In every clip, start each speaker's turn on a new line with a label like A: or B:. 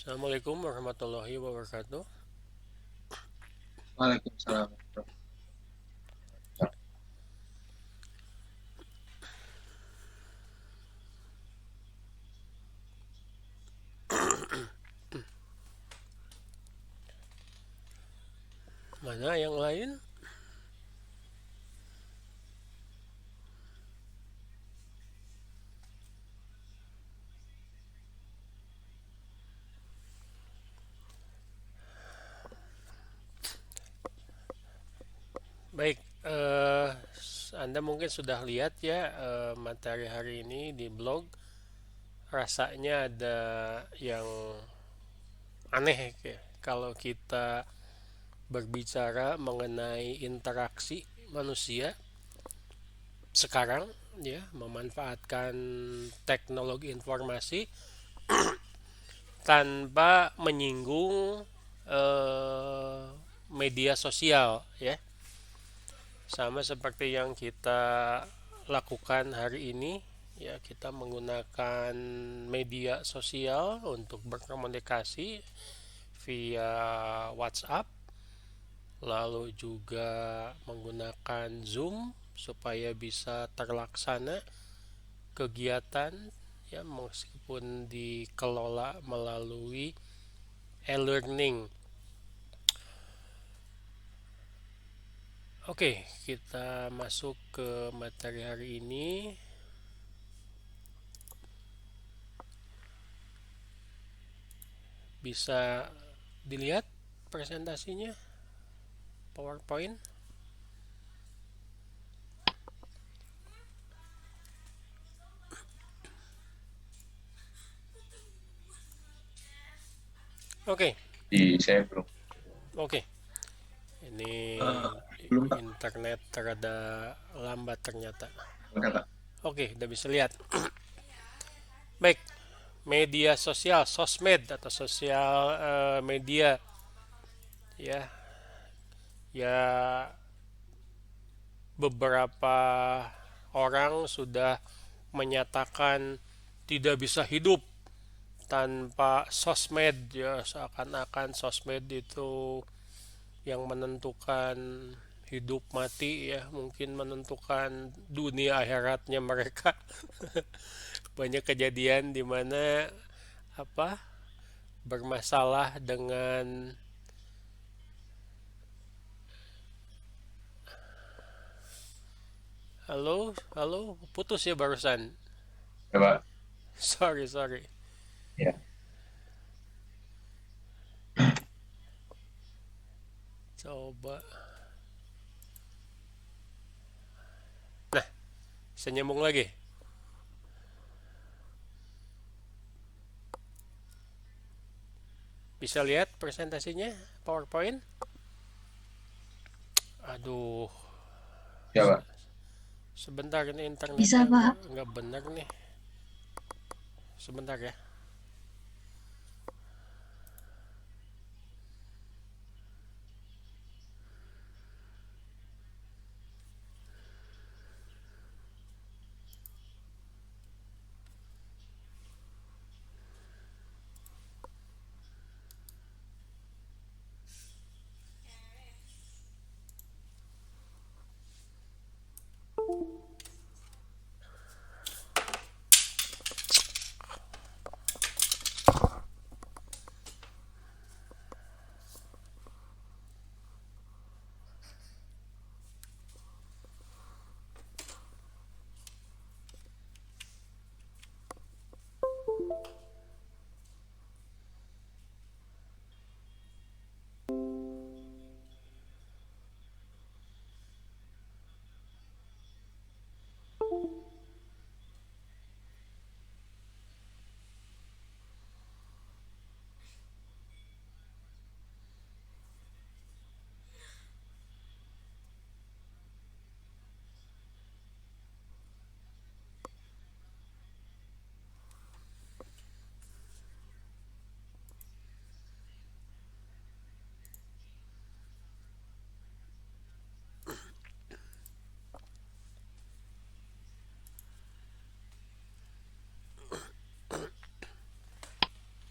A: Assalamualaikum warahmatullahi wabarakatuh.
B: Waalaikumsalam.
A: Mana yang lain? Baik, Anda mungkin sudah lihat ya materi hari ini di blog. Rasanya ada yang aneh ya kalau kita berbicara mengenai interaksi manusia sekarang ya memanfaatkan teknologi informasi tanpa menyinggung eh, media sosial ya. Sama seperti yang kita lakukan hari ini, ya kita menggunakan media sosial untuk berkomunikasi via WhatsApp, lalu juga menggunakan Zoom supaya bisa terlaksana kegiatan ya meskipun dikelola melalui e-learning. Oke, kita masuk ke materi hari ini. Bisa dilihat presentasinya, PowerPoint. Oke,
B: Di saya belum.
A: oke. Ini
B: Eh, Belum Kak.
A: internet terada lambat ternyata.
B: Udah Kak.
A: Oke, udah bisa lihat. Baik, media sosial, sosmed atau sosial media ya. Ya beberapa orang sudah menyatakan tidak bisa hidup tanpa sosmed ya seakan-akan sosmed itu yang menentukan hidup mati ya mungkin menentukan dunia akhiratnya mereka. Banyak kejadian di mana apa bermasalah dengan halo halo putus ya barusan.
B: Ya Pak.
A: Sorry.
B: Ya.
A: Coba nah saya nyambung lagi. Bisa lihat presentasinya PowerPoint. Aduh,
B: Ya Pak.
A: sebentar ini
C: Bisa,
A: internetnya
C: Pak.
A: nggak benar nih. Sebentar ya.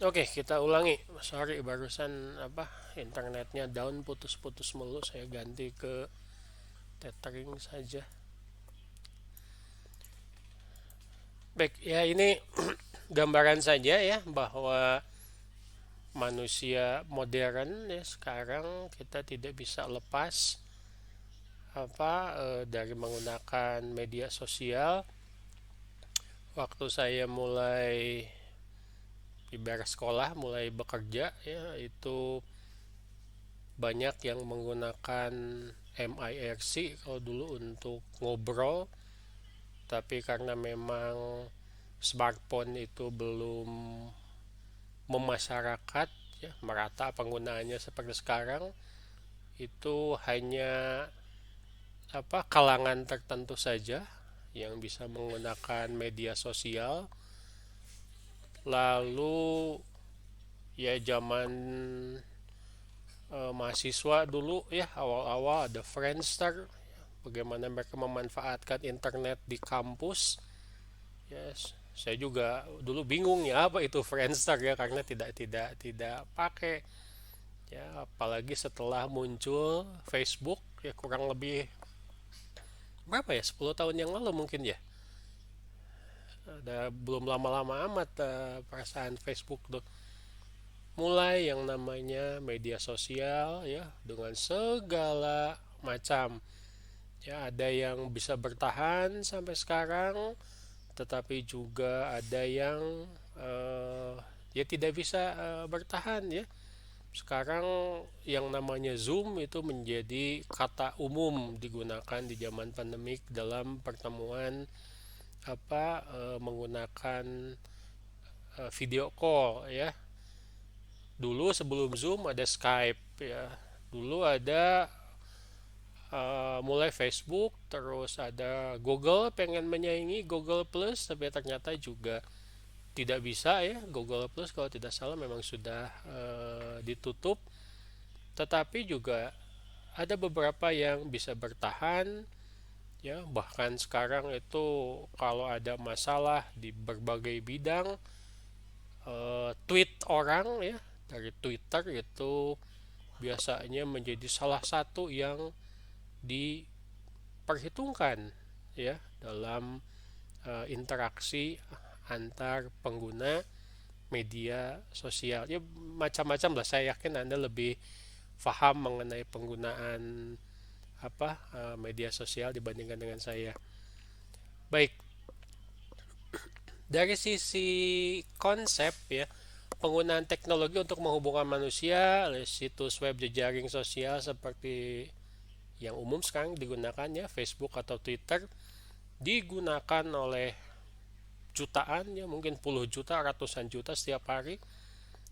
A: Oke, kita ulangi. Sorry, barusan apa? Internetnya down, putus-putus mulu. Saya ganti ke tethering saja. Baik, ya ini gambaran saja ya bahwa manusia modern ya sekarang kita tidak bisa lepas dari menggunakan media sosial. Waktu saya mulai ibarat sekolah, mulai bekerja ya itu banyak yang menggunakan MIRC kalau dulu untuk ngobrol, tapi karena memang smartphone itu belum memasyarakat ya merata penggunaannya seperti sekarang, itu hanya kalangan tertentu saja yang bisa menggunakan media sosial. Lalu ya zaman mahasiswa dulu ya awal-awal ada Friendster, bagaimana mereka memanfaatkan internet di kampus. Yes, saya juga dulu bingung ya apa itu Friendster ya karena tidak pakai ya, apalagi setelah muncul Facebook ya kurang lebih berapa ya, 10 tahun yang lalu mungkin ya. Ada belum lama-lama amat perasaan Facebook tuh mulai yang namanya media sosial ya dengan segala macam ya, ada yang bisa bertahan sampai sekarang tetapi juga ada yang eh, ya tidak bisa bertahan ya. Sekarang yang namanya Zoom itu menjadi kata umum digunakan di zaman pandemik dalam pertemuan menggunakan video call ya. Dulu sebelum Zoom ada Skype ya. Dulu ada mulai Facebook, terus ada Google pengen menyaingi Google Plus, tapi ternyata juga tidak bisa ya. Google Plus kalau tidak salah memang sudah ditutup. Tetapi juga ada beberapa yang bisa bertahan ya, bahkan sekarang itu kalau ada masalah di berbagai bidang, tweet orang ya dari Twitter itu biasanya menjadi salah satu yang diperhitungkan ya dalam interaksi antar pengguna media sosial ya, macam-macam lah. Saya yakin Anda lebih paham mengenai penggunaan media sosial dibandingkan dengan saya. Baik, dari sisi konsep ya, penggunaan teknologi untuk menghubungkan manusia, situs web jejaring sosial seperti yang umum sekarang digunakan ya, Facebook atau Twitter, digunakan oleh jutaan ya, mungkin puluh juta, ratusan juta setiap hari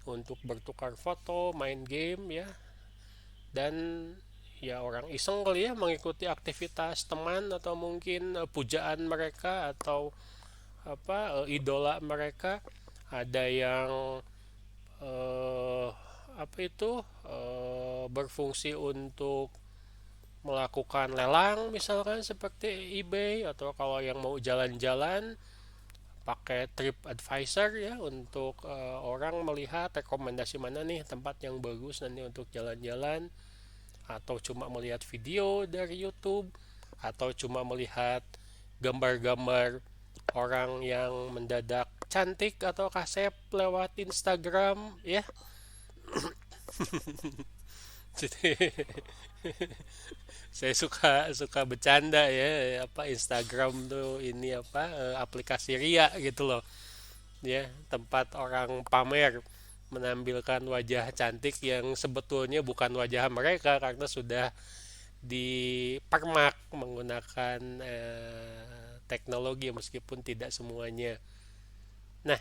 A: untuk bertukar foto, main game ya, dan ya orang iseng kali ya mengikuti aktivitas teman atau mungkin pujaan mereka atau idola mereka. Ada yang eh, berfungsi untuk melakukan lelang misalkan seperti eBay, atau kalau yang mau jalan-jalan pakai Trip Advisor ya untuk orang melihat rekomendasi mana nih tempat yang bagus nanti untuk jalan-jalan, atau cuma melihat video dari YouTube, atau cuma melihat gambar-gambar orang yang mendadak cantik atau kasep lewat Instagram ya. Jadi saya suka suka bercanda ya, Instagram tuh ini aplikasi ria gitu loh ya, tempat orang pamer menampilkan wajah cantik yang sebetulnya bukan wajah mereka karena sudah dipermak menggunakan teknologi meskipun tidak semuanya. Nah,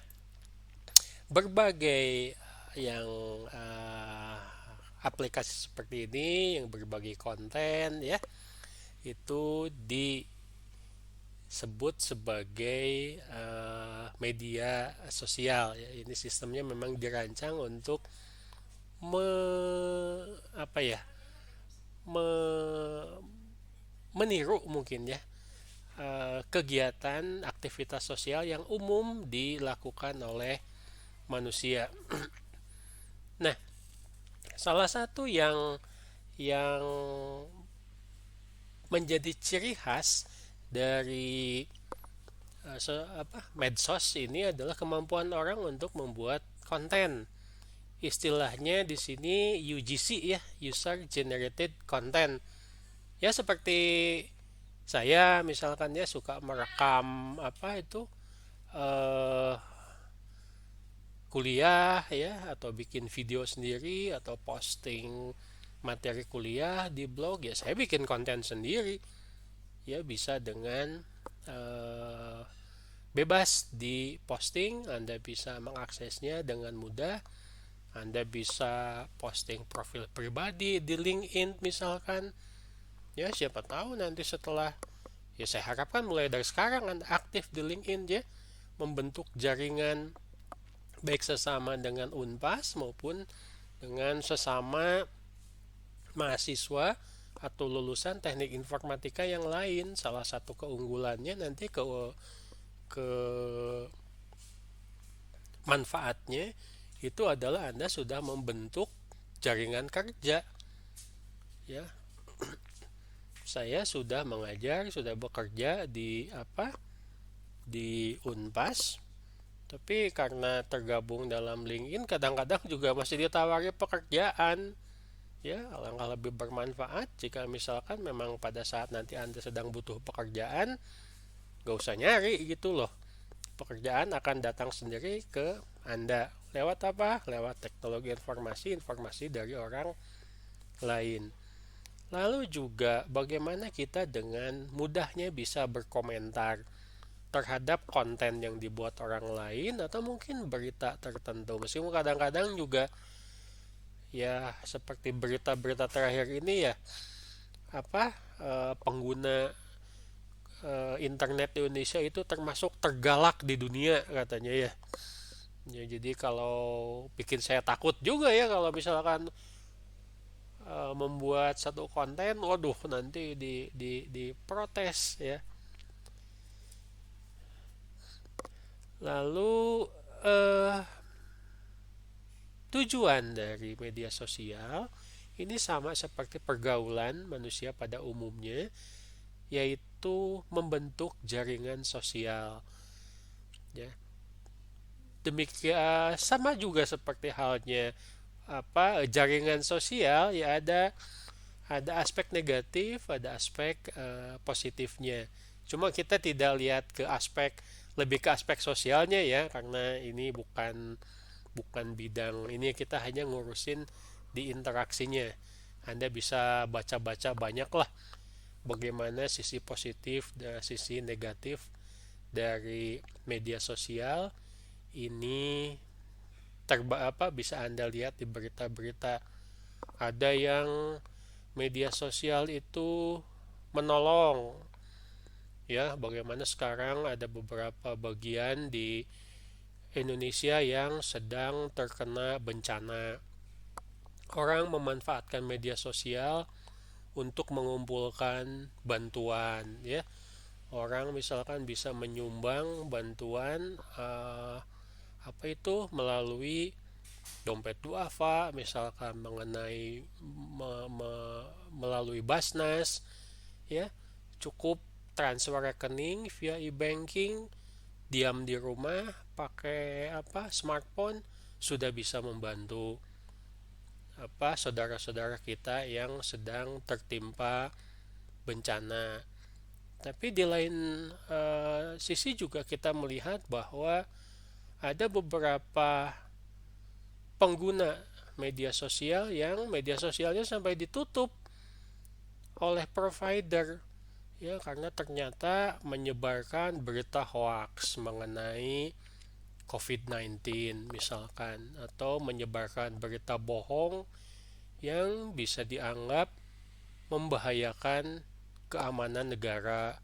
A: berbagai yang aplikasi seperti ini yang berbagi konten ya itu disebut sebagai media sosial ya. Ini sistemnya memang dirancang untuk me, apa ya me, meniru mungkin ya kegiatan aktivitas sosial yang umum dilakukan oleh manusia. Nah, salah satu yang menjadi ciri khas dari medsos ini adalah kemampuan orang untuk membuat konten. Istilahnya di sini UGC ya, user generated content. Ya seperti saya misalkan ya suka merekam eh kuliah ya, atau bikin video sendiri atau posting materi kuliah di blog, ya saya bikin konten sendiri. Ya bisa dengan eh, bebas di posting, Anda bisa mengaksesnya dengan mudah. Anda bisa posting profil pribadi di LinkedIn misalkan. Ya siapa tahu nanti setelah, ya saya harapkan mulai dari sekarang Anda aktif di LinkedIn ya, membentuk jaringan baik sesama dengan Unpas maupun dengan sesama mahasiswa atau lulusan teknik informatika yang lain. Salah satu keunggulannya nanti ke manfaatnya itu adalah Anda sudah membentuk jaringan kerja. Ya, saya sudah mengajar, sudah bekerja di Unpas, tapi karena tergabung dalam LinkedIn kadang-kadang juga masih ditawari pekerjaan. Ya, alangkah lebih bermanfaat jika misalkan memang pada saat nanti Anda sedang butuh pekerjaan, gak usah nyari gitu loh. Pekerjaan akan datang sendiri ke Anda. Lewat apa? Lewat teknologi informasi dari orang lain. Lalu juga bagaimana kita dengan mudahnya bisa berkomentar terhadap konten yang dibuat orang lain atau mungkin berita tertentu. Meskipun kadang-kadang juga ya seperti berita-berita terakhir ini ya, pengguna internet di Indonesia itu termasuk tergalak di dunia katanya ya. Ya jadi kalau bikin saya takut juga ya kalau misalkan membuat satu konten, waduh nanti di protes ya. Lalu eh, tujuan dari media sosial ini sama seperti pergaulan manusia pada umumnya, yaitu membentuk jaringan sosial. Ya, demikian sama juga seperti halnya jaringan sosial ya, ada aspek negatif, ada aspek positifnya. Cuma kita tidak lihat lebih ke aspek sosialnya ya, karena ini bukan bukan bidang ini, kita hanya ngurusin di interaksinya. Anda bisa baca-baca banyak lah bagaimana sisi positif dan sisi negatif dari media sosial ini bisa Anda lihat di berita-berita. Ada yang media sosial itu menolong ya, bagaimana sekarang ada beberapa bagian di Indonesia yang sedang terkena bencana. Orang memanfaatkan media sosial untuk mengumpulkan bantuan ya. Orang misalkan bisa menyumbang bantuan melalui dompet duafa misalkan, mengenai melalui Basnas ya. Cukup transfer rekening via e-banking, diam di rumah pakai smartphone, sudah bisa membantu saudara-saudara kita yang sedang tertimpa bencana. Tapi di lain sisi juga kita melihat bahwa ada beberapa pengguna media sosial yang media sosialnya sampai ditutup oleh provider ya, karena ternyata menyebarkan berita hoax mengenai COVID-19 misalkan, atau menyebarkan berita bohong yang bisa dianggap membahayakan keamanan negara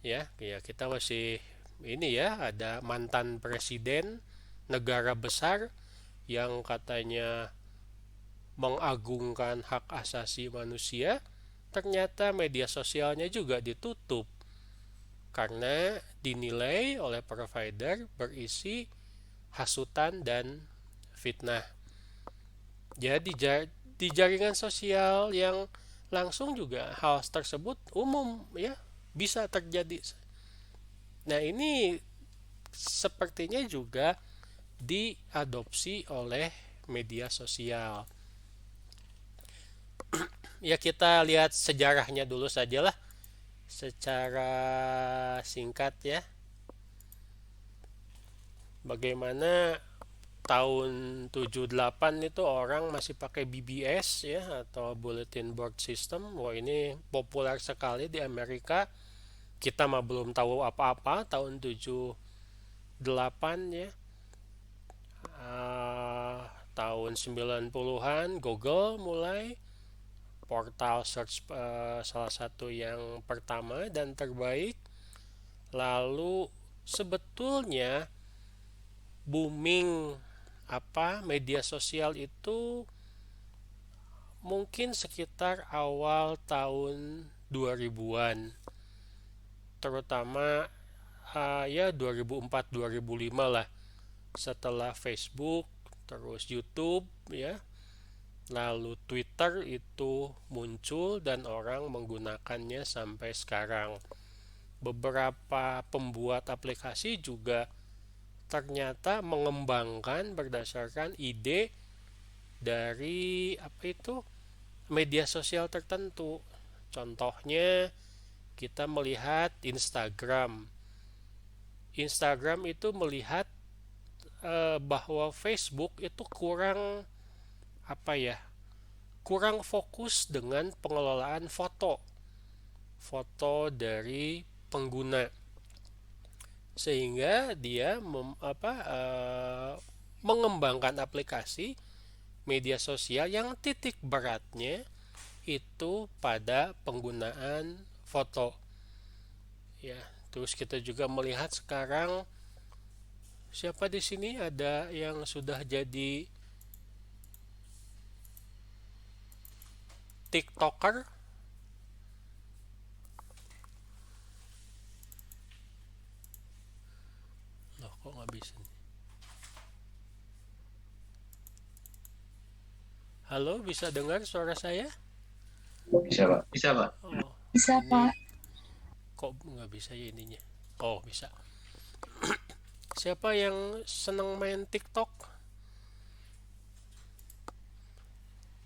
A: ya. Ya kita masih ini ya, ada mantan presiden negara besar yang katanya mengagungkan hak asasi manusia, ternyata media sosialnya juga ditutup karena dinilai oleh provider berisi hasutan dan fitnah. Jadi di jaringan sosial yang langsung juga hal tersebut umum ya, bisa terjadi. Nah, ini sepertinya juga diadopsi oleh media sosial. Ya, kita lihat sejarahnya dulu sajalah secara singkat ya. Bagaimana tahun 78 itu orang masih pakai BBS ya, atau Bulletin Board System. Wah, ini populer sekali di Amerika. Kita mah belum tahu apa-apa tahun 78 ya. Uh, tahun 90-an Google mulai portal search, salah satu yang pertama dan terbaik. Lalu sebetulnya booming media sosial itu mungkin sekitar awal tahun 2000-an, terutama ya 2004 2005 lah, setelah Facebook, terus YouTube ya, lalu Twitter itu muncul dan orang menggunakannya sampai sekarang. Beberapa pembuat aplikasi juga ternyata mengembangkan berdasarkan ide dari media sosial tertentu. Contohnya kita melihat Instagram. Instagram itu melihat bahwa Facebook itu kurang kurang fokus dengan pengelolaan foto dari pengguna, sehingga dia mengembangkan aplikasi media sosial yang titik beratnya itu pada penggunaan foto ya. Terus kita juga melihat sekarang, siapa di sini ada yang sudah jadi TikToker? Loh, kok nggak bisa nih? Halo, bisa dengar suara saya?
B: Bisa, Pak. Bisa, Pak.
A: Oh,
C: Bisa,
A: ini
C: Pak.
A: kok nggak bisa ya ininya? Oh, bisa. Siapa yang senang main TikTok?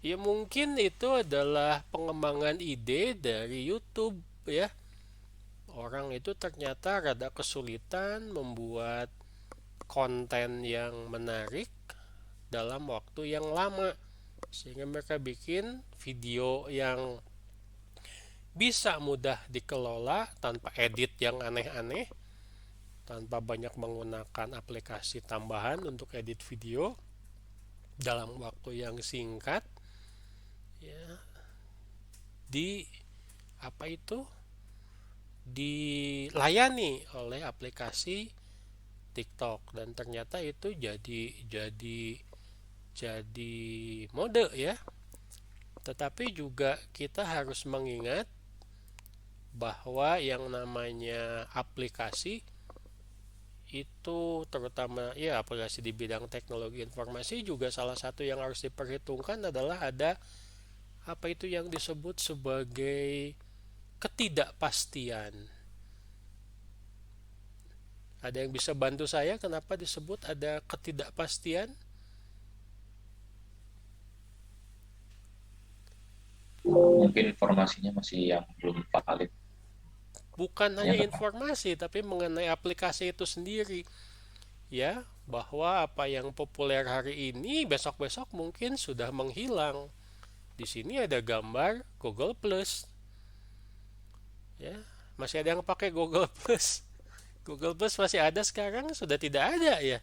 A: Ya, mungkin itu adalah pengembangan ide dari YouTube ya. Orang itu ternyata rada kesulitan membuat konten yang menarik dalam waktu yang lama, sehingga mereka bikin video yang bisa mudah dikelola tanpa edit yang aneh-aneh, tanpa banyak menggunakan aplikasi tambahan untuk edit video dalam waktu yang singkat ya, di dilayani oleh aplikasi TikTok. Dan ternyata itu jadi mode ya. Tetapi juga kita harus mengingat bahwa yang namanya aplikasi itu, terutama ya aplikasi di bidang teknologi informasi, juga salah satu yang harus diperhitungkan adalah ada yang disebut sebagai ketidakpastian. Ada yang bisa bantu saya kenapa disebut ada ketidakpastian?
B: Mungkin informasinya masih yang belum valid.
A: Bukan hanya informasi, tapi mengenai aplikasi itu sendiri. Ya, bahwa apa yang populer hari ini besok-besok mungkin sudah menghilang. Di sini ada gambar Google Plus. Ya, masih ada yang pakai Google Plus. Google Plus masih ada sekarang, sudah tidak ada ya.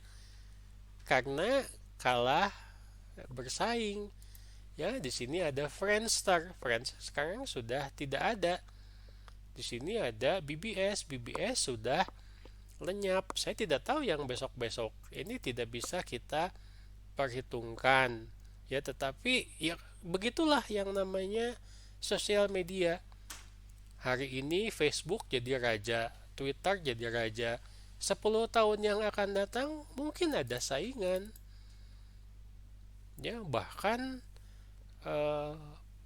A: Karena kalah bersaing. Ya, di sini ada Friendster. Friends sekarang sudah tidak ada. Di sini ada BBS. BBS sudah lenyap. Saya tidak tahu yang besok-besok. Ini tidak bisa kita perhitungkan. Ya, tetapi ya begitulah yang namanya sosial media. Hari ini Facebook jadi raja, Twitter jadi raja, 10 tahun yang akan datang mungkin ada saingan, ya bahkan eh,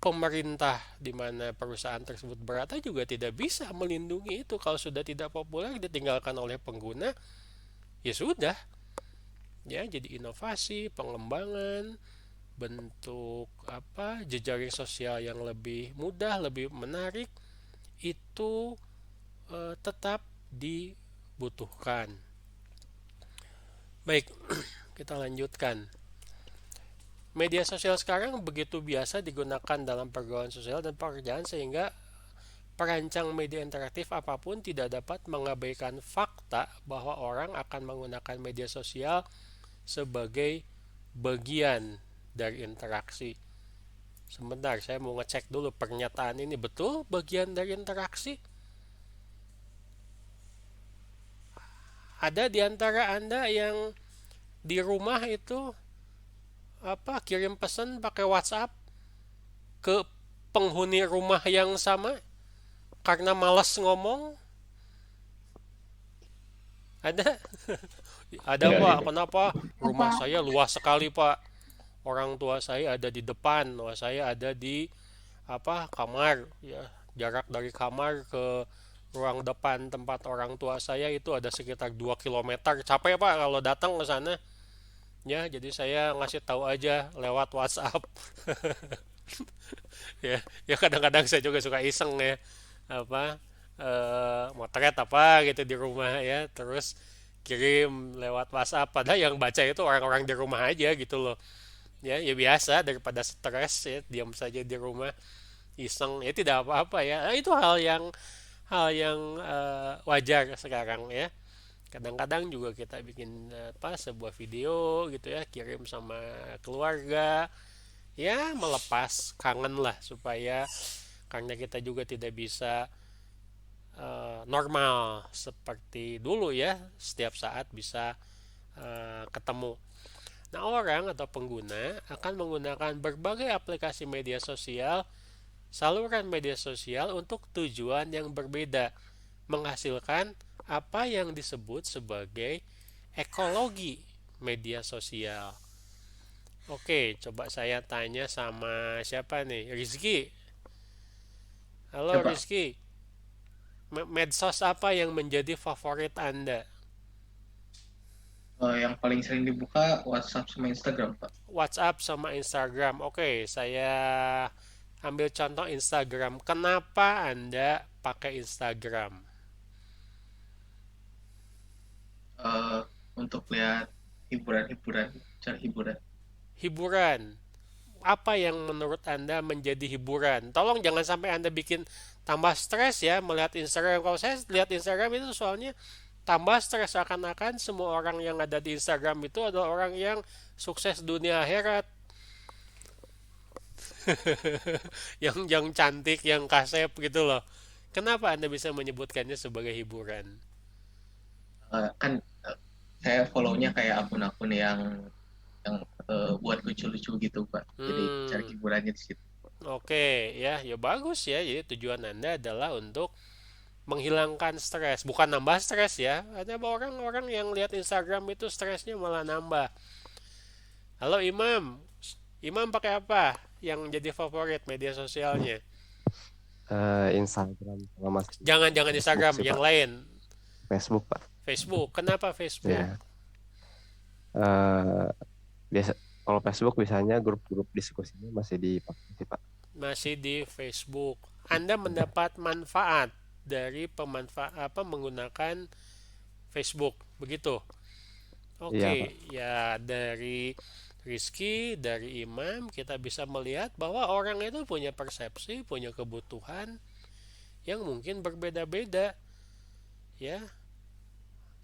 A: pemerintah di mana perusahaan tersebut berada juga tidak bisa melindungi itu. Kalau sudah tidak populer ditinggalkan oleh pengguna, ya sudah, ya jadi inovasi, pengembangan, bentuk apa jejaring sosial yang lebih mudah, lebih menarik itu tetap dibutuhkan. Baik, kita lanjutkan. Media sosial sekarang begitu biasa digunakan dalam pergaulan sosial dan pekerjaan sehingga perancang media interaktif apapun tidak dapat mengabaikan fakta bahwa orang akan menggunakan media sosial sebagai bagian dari interaksi. Sebentar, saya mau ngecek dulu pernyataan ini betul bagian dari interaksi. Ada di antara Anda yang di rumah itu apa kirim pesan pakai WhatsApp ke penghuni rumah yang sama karena malas ngomong? Ada? Ada
B: Enggak
A: Pak,
B: gitu.
A: kenapa? Rumah saya luas sekali Pak. Orang tua saya ada di depan, saya ada di apa kamar, ya jarak dari kamar ke ruang depan tempat orang tua saya itu ada sekitar 2 kilometer. Capek Pak kalau datang ke sana. Ya, jadi saya ngasih tahu aja lewat WhatsApp. Ya, ya kadang-kadang saya juga suka iseng ya. Apa motret apa gitu di rumah ya, terus kirim lewat WhatsApp. Padahal yang baca itu orang-orang di rumah aja gitu loh. Ya, ya biasa daripada stres ya, diam saja di rumah iseng ya tidak apa-apa ya. Nah, itu hal yang wajar sekarang ya. Kadang-kadang juga kita bikin apa sebuah video gitu ya, kirim sama keluarga, ya melepas kangen lah supaya karena kita juga tidak bisa normal seperti dulu ya, setiap saat bisa ketemu. Nah, orang atau pengguna akan menggunakan berbagai aplikasi media sosial, saluran media sosial untuk tujuan yang berbeda, menghasilkan apa yang disebut sebagai ekologi media sosial. Oke, coba saya tanya sama siapa nih? Rizky.
B: Ya
A: Halo
B: Pak,
A: Rizky, medsos apa yang menjadi favorit Anda?
B: yang paling sering dibuka WhatsApp sama Instagram Pak.
A: WhatsApp sama Instagram. Oke, saya ambil contoh Instagram. Kenapa Anda pakai Instagram?
B: Eh, untuk lihat hiburan-hiburan, cari hiburan.
A: Hiburan. Apa yang menurut Anda menjadi hiburan? Tolong jangan sampai Anda bikin tambah stres ya melihat Instagram. Kalau saya lihat Instagram itu soalnya tambah stres, seakan-akan semua orang yang ada di Instagram itu adalah orang yang sukses dunia akhirat. Yang cantik, yang kasep gitu loh. Kenapa Anda bisa menyebutkannya sebagai hiburan?
B: Kan saya follow-nya kayak akun-akun yang buat lucu-lucu gitu Pak. Jadi cari
A: Hmm,
B: hiburannya di situ.
A: oke ya, ya bagus ya. Jadi tujuan Anda adalah untuk menghilangkan stres, bukan nambah stres ya. Ada orang-orang yang lihat Instagram itu stresnya malah nambah. Halo Imam, Imam pakai apa yang jadi favorit media sosialnya?
C: Instagram sama masih
A: Jangan-jangan
C: Facebook
A: Instagram,
C: sih
A: yang
C: Pak.
A: lain.
C: Facebook Pak.
A: Facebook. Kenapa Facebook?
C: Ya. eh biasa kalau Facebook biasanya grup-grup diskusinya masih dipakai sih Pak.
A: Masih di Facebook. Anda mendapat manfaat dari menggunakan Facebook, begitu.
C: Iya Pak.
A: Oke, ya dari Rizky, dari Imam kita bisa melihat bahwa orang itu punya persepsi, punya kebutuhan yang mungkin berbeda-beda, ya.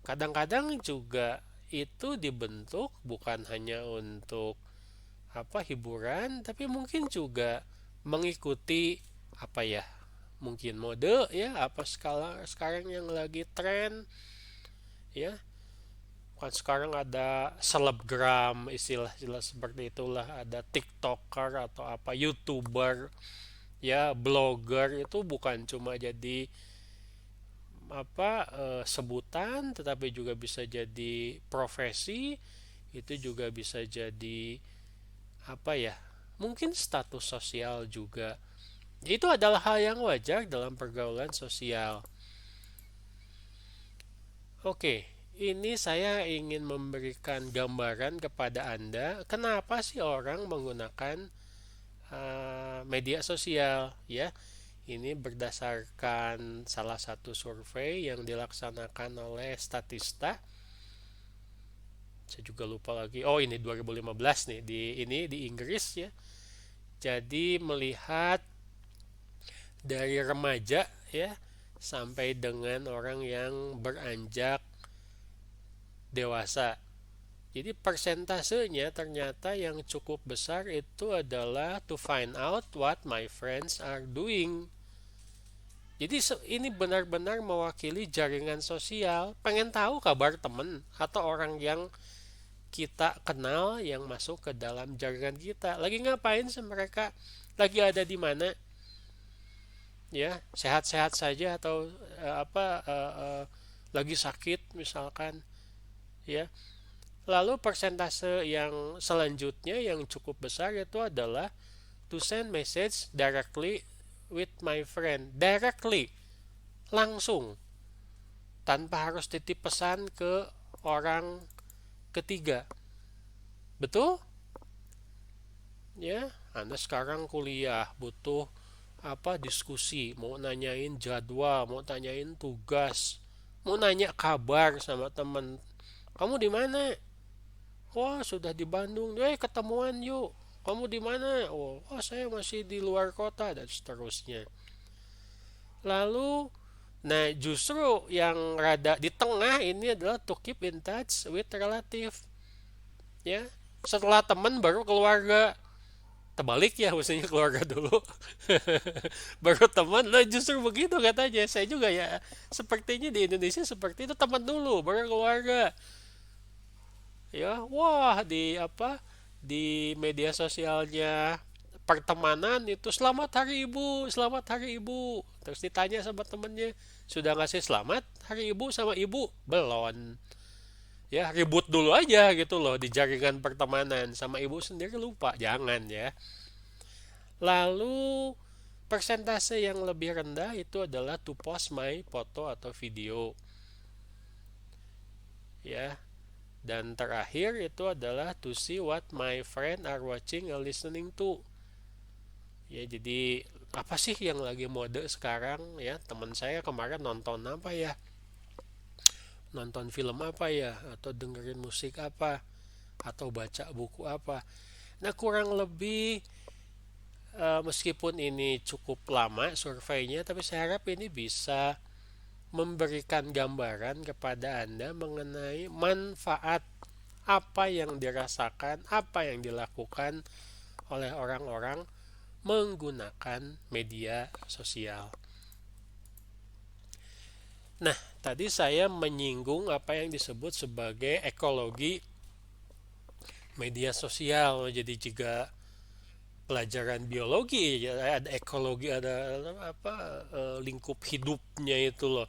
A: Kadang-kadang juga itu dibentuk bukan hanya untuk apa hiburan, tapi mungkin juga mengikuti apa ya? Mungkin mode ya, apa skala sekarang yang lagi tren ya. Kan sekarang ada selebgram, istilah-istilah seperti itulah, ada tiktoker atau apa youtuber, ya blogger itu bukan cuma jadi sebutan, tetapi juga bisa jadi profesi, itu juga bisa jadi apa ya? Mungkin status sosial juga. Itu adalah hal yang wajar dalam pergaulan sosial. Oke, ini saya ingin memberikan gambaran kepada Anda, kenapa sih orang menggunakan media sosial, ya. Ini berdasarkan salah satu survei yang dilaksanakan oleh Statista. Saya juga lupa lagi. Oh, ini 2015 nih, di Inggris ya. Jadi melihat dari remaja ya sampai dengan orang yang beranjak dewasa. Jadi persentasenya ternyata yang cukup besar itu adalah to find out what my friends are doing. Jadi ini benar-benar mewakili jaringan sosial, pengen tahu kabar temen atau orang yang kita kenal yang masuk ke dalam jaringan kita. Lagi ngapain sih mereka? Lagi ada di mana? Ya, sehat-sehat saja atau lagi sakit misalkan, ya. Lalu persentase yang selanjutnya yang cukup besar itu adalah to send message directly with my friend. Directly, langsung, tanpa harus titip pesan ke orang ketiga. Betul? Ya, Anda sekarang kuliah butuh diskusi, mau nanyain jadwal, mau tanyain tugas, mau nanya kabar sama teman. Kamu di mana? Wah, sudah di Bandung. Ketemuan yuk. Kamu di mana? Oh, saya masih di luar kota dan seterusnya. Lalu, nah justru yang rada di tengah ini adalah to keep in touch with relative. Ya, setelah teman baru keluarga. Terbalik ya, maksudnya keluarga dulu. Baru teman. Lah justru begitu katanya. Saya juga ya, sepertinya di Indonesia seperti itu, teman dulu baru keluarga. Ya, wah di media sosialnya pertemanan itu selamat hari ibu, selamat hari ibu. Terus ditanya sama temennya, sudah ngasih selamat hari ibu sama ibu? Belum. Ya, ribut dulu aja gitu loh di jaringan pertemanan, sama ibu sendiri lupa, jangan ya. Lalu persentase yang lebih rendah itu adalah to post my foto atau video. Ya, dan terakhir itu adalah to see what my friend are watching or listening to. Ya, jadi apa sih yang lagi mode sekarang ya? Teman saya kemarin nonton apa ya? Nonton film apa ya? Atau dengerin musik apa? Atau baca buku apa? Nah, kurang lebih meskipun ini cukup lama surveinya, tapi saya harap ini bisa memberikan gambaran kepada Anda mengenai manfaat apa yang dirasakan, apa yang dilakukan oleh orang-orang menggunakan media sosial. Nah, tadi saya menyinggung apa yang disebut sebagai ekologi media sosial. Jadi jika pelajaran biologi ya, ada ekologi, ada lingkup hidupnya itu loh.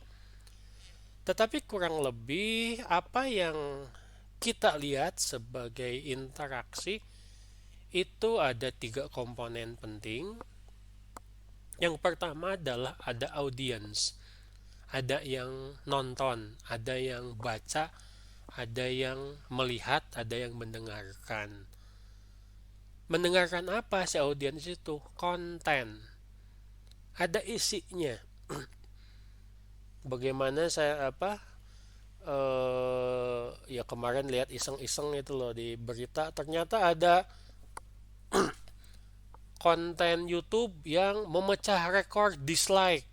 A: Tetapi kurang lebih apa yang kita lihat sebagai interaksi itu ada 3 komponen penting. Yang pertama adalah ada audience, ada yang nonton, ada yang baca, ada yang melihat, ada yang mendengarkan. Mendengarkan apa si audiens itu? Konten, ada isinya. Bagaimana saya ya kemarin lihat iseng-iseng itu loh di berita, ternyata ada konten YouTube yang memecah rekor dislike.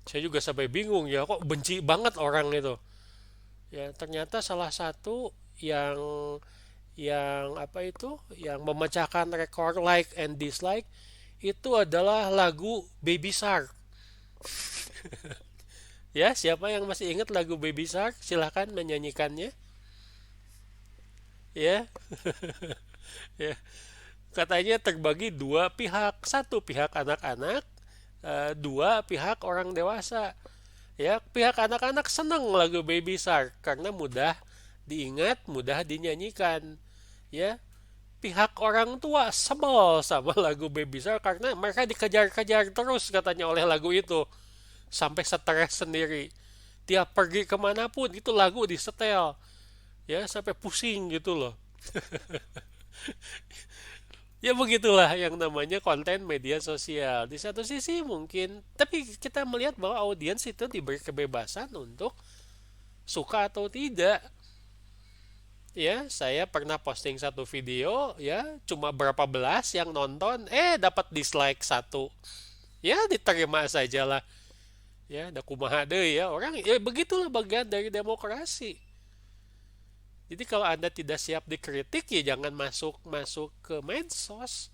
A: Saya juga sampai bingung ya, kok benci banget orang itu. Ya, ternyata salah satu yang memecahkan rekor like and dislike itu adalah lagu Baby Shark. Ya, siapa yang masih ingat lagu Baby Shark? Silahkan menyanyikannya. Ya, ya. Katanya terbagi 2 pihak, 1 pihak anak-anak, 2 pihak orang dewasa. Ya, pihak anak-anak senang lagu Baby Shark karena mudah diingat, mudah dinyanyikan. Ya, pihak orang tua sebel sama lagu Baby Shark karena mereka dikejar-kejar terus katanya oleh lagu itu. Sampai stres sendiri. Tiap pergi kemanapun itu lagu disetel. Ya, sampai pusing gitu loh. Ya begitulah yang namanya konten media sosial. Di satu sisi mungkin, tapi kita melihat bahwa audiens itu diberi kebebasan untuk suka atau tidak. Ya, saya pernah posting satu video, ya cuma berapa belas yang nonton, dapat dislike satu. Ya diterima saja lah. Ya, ada kumaha deui ya orang. Ya begitulah bagian dari demokrasi. Jadi kalau Anda tidak siap dikritik ya jangan masuk masuk ke medsos.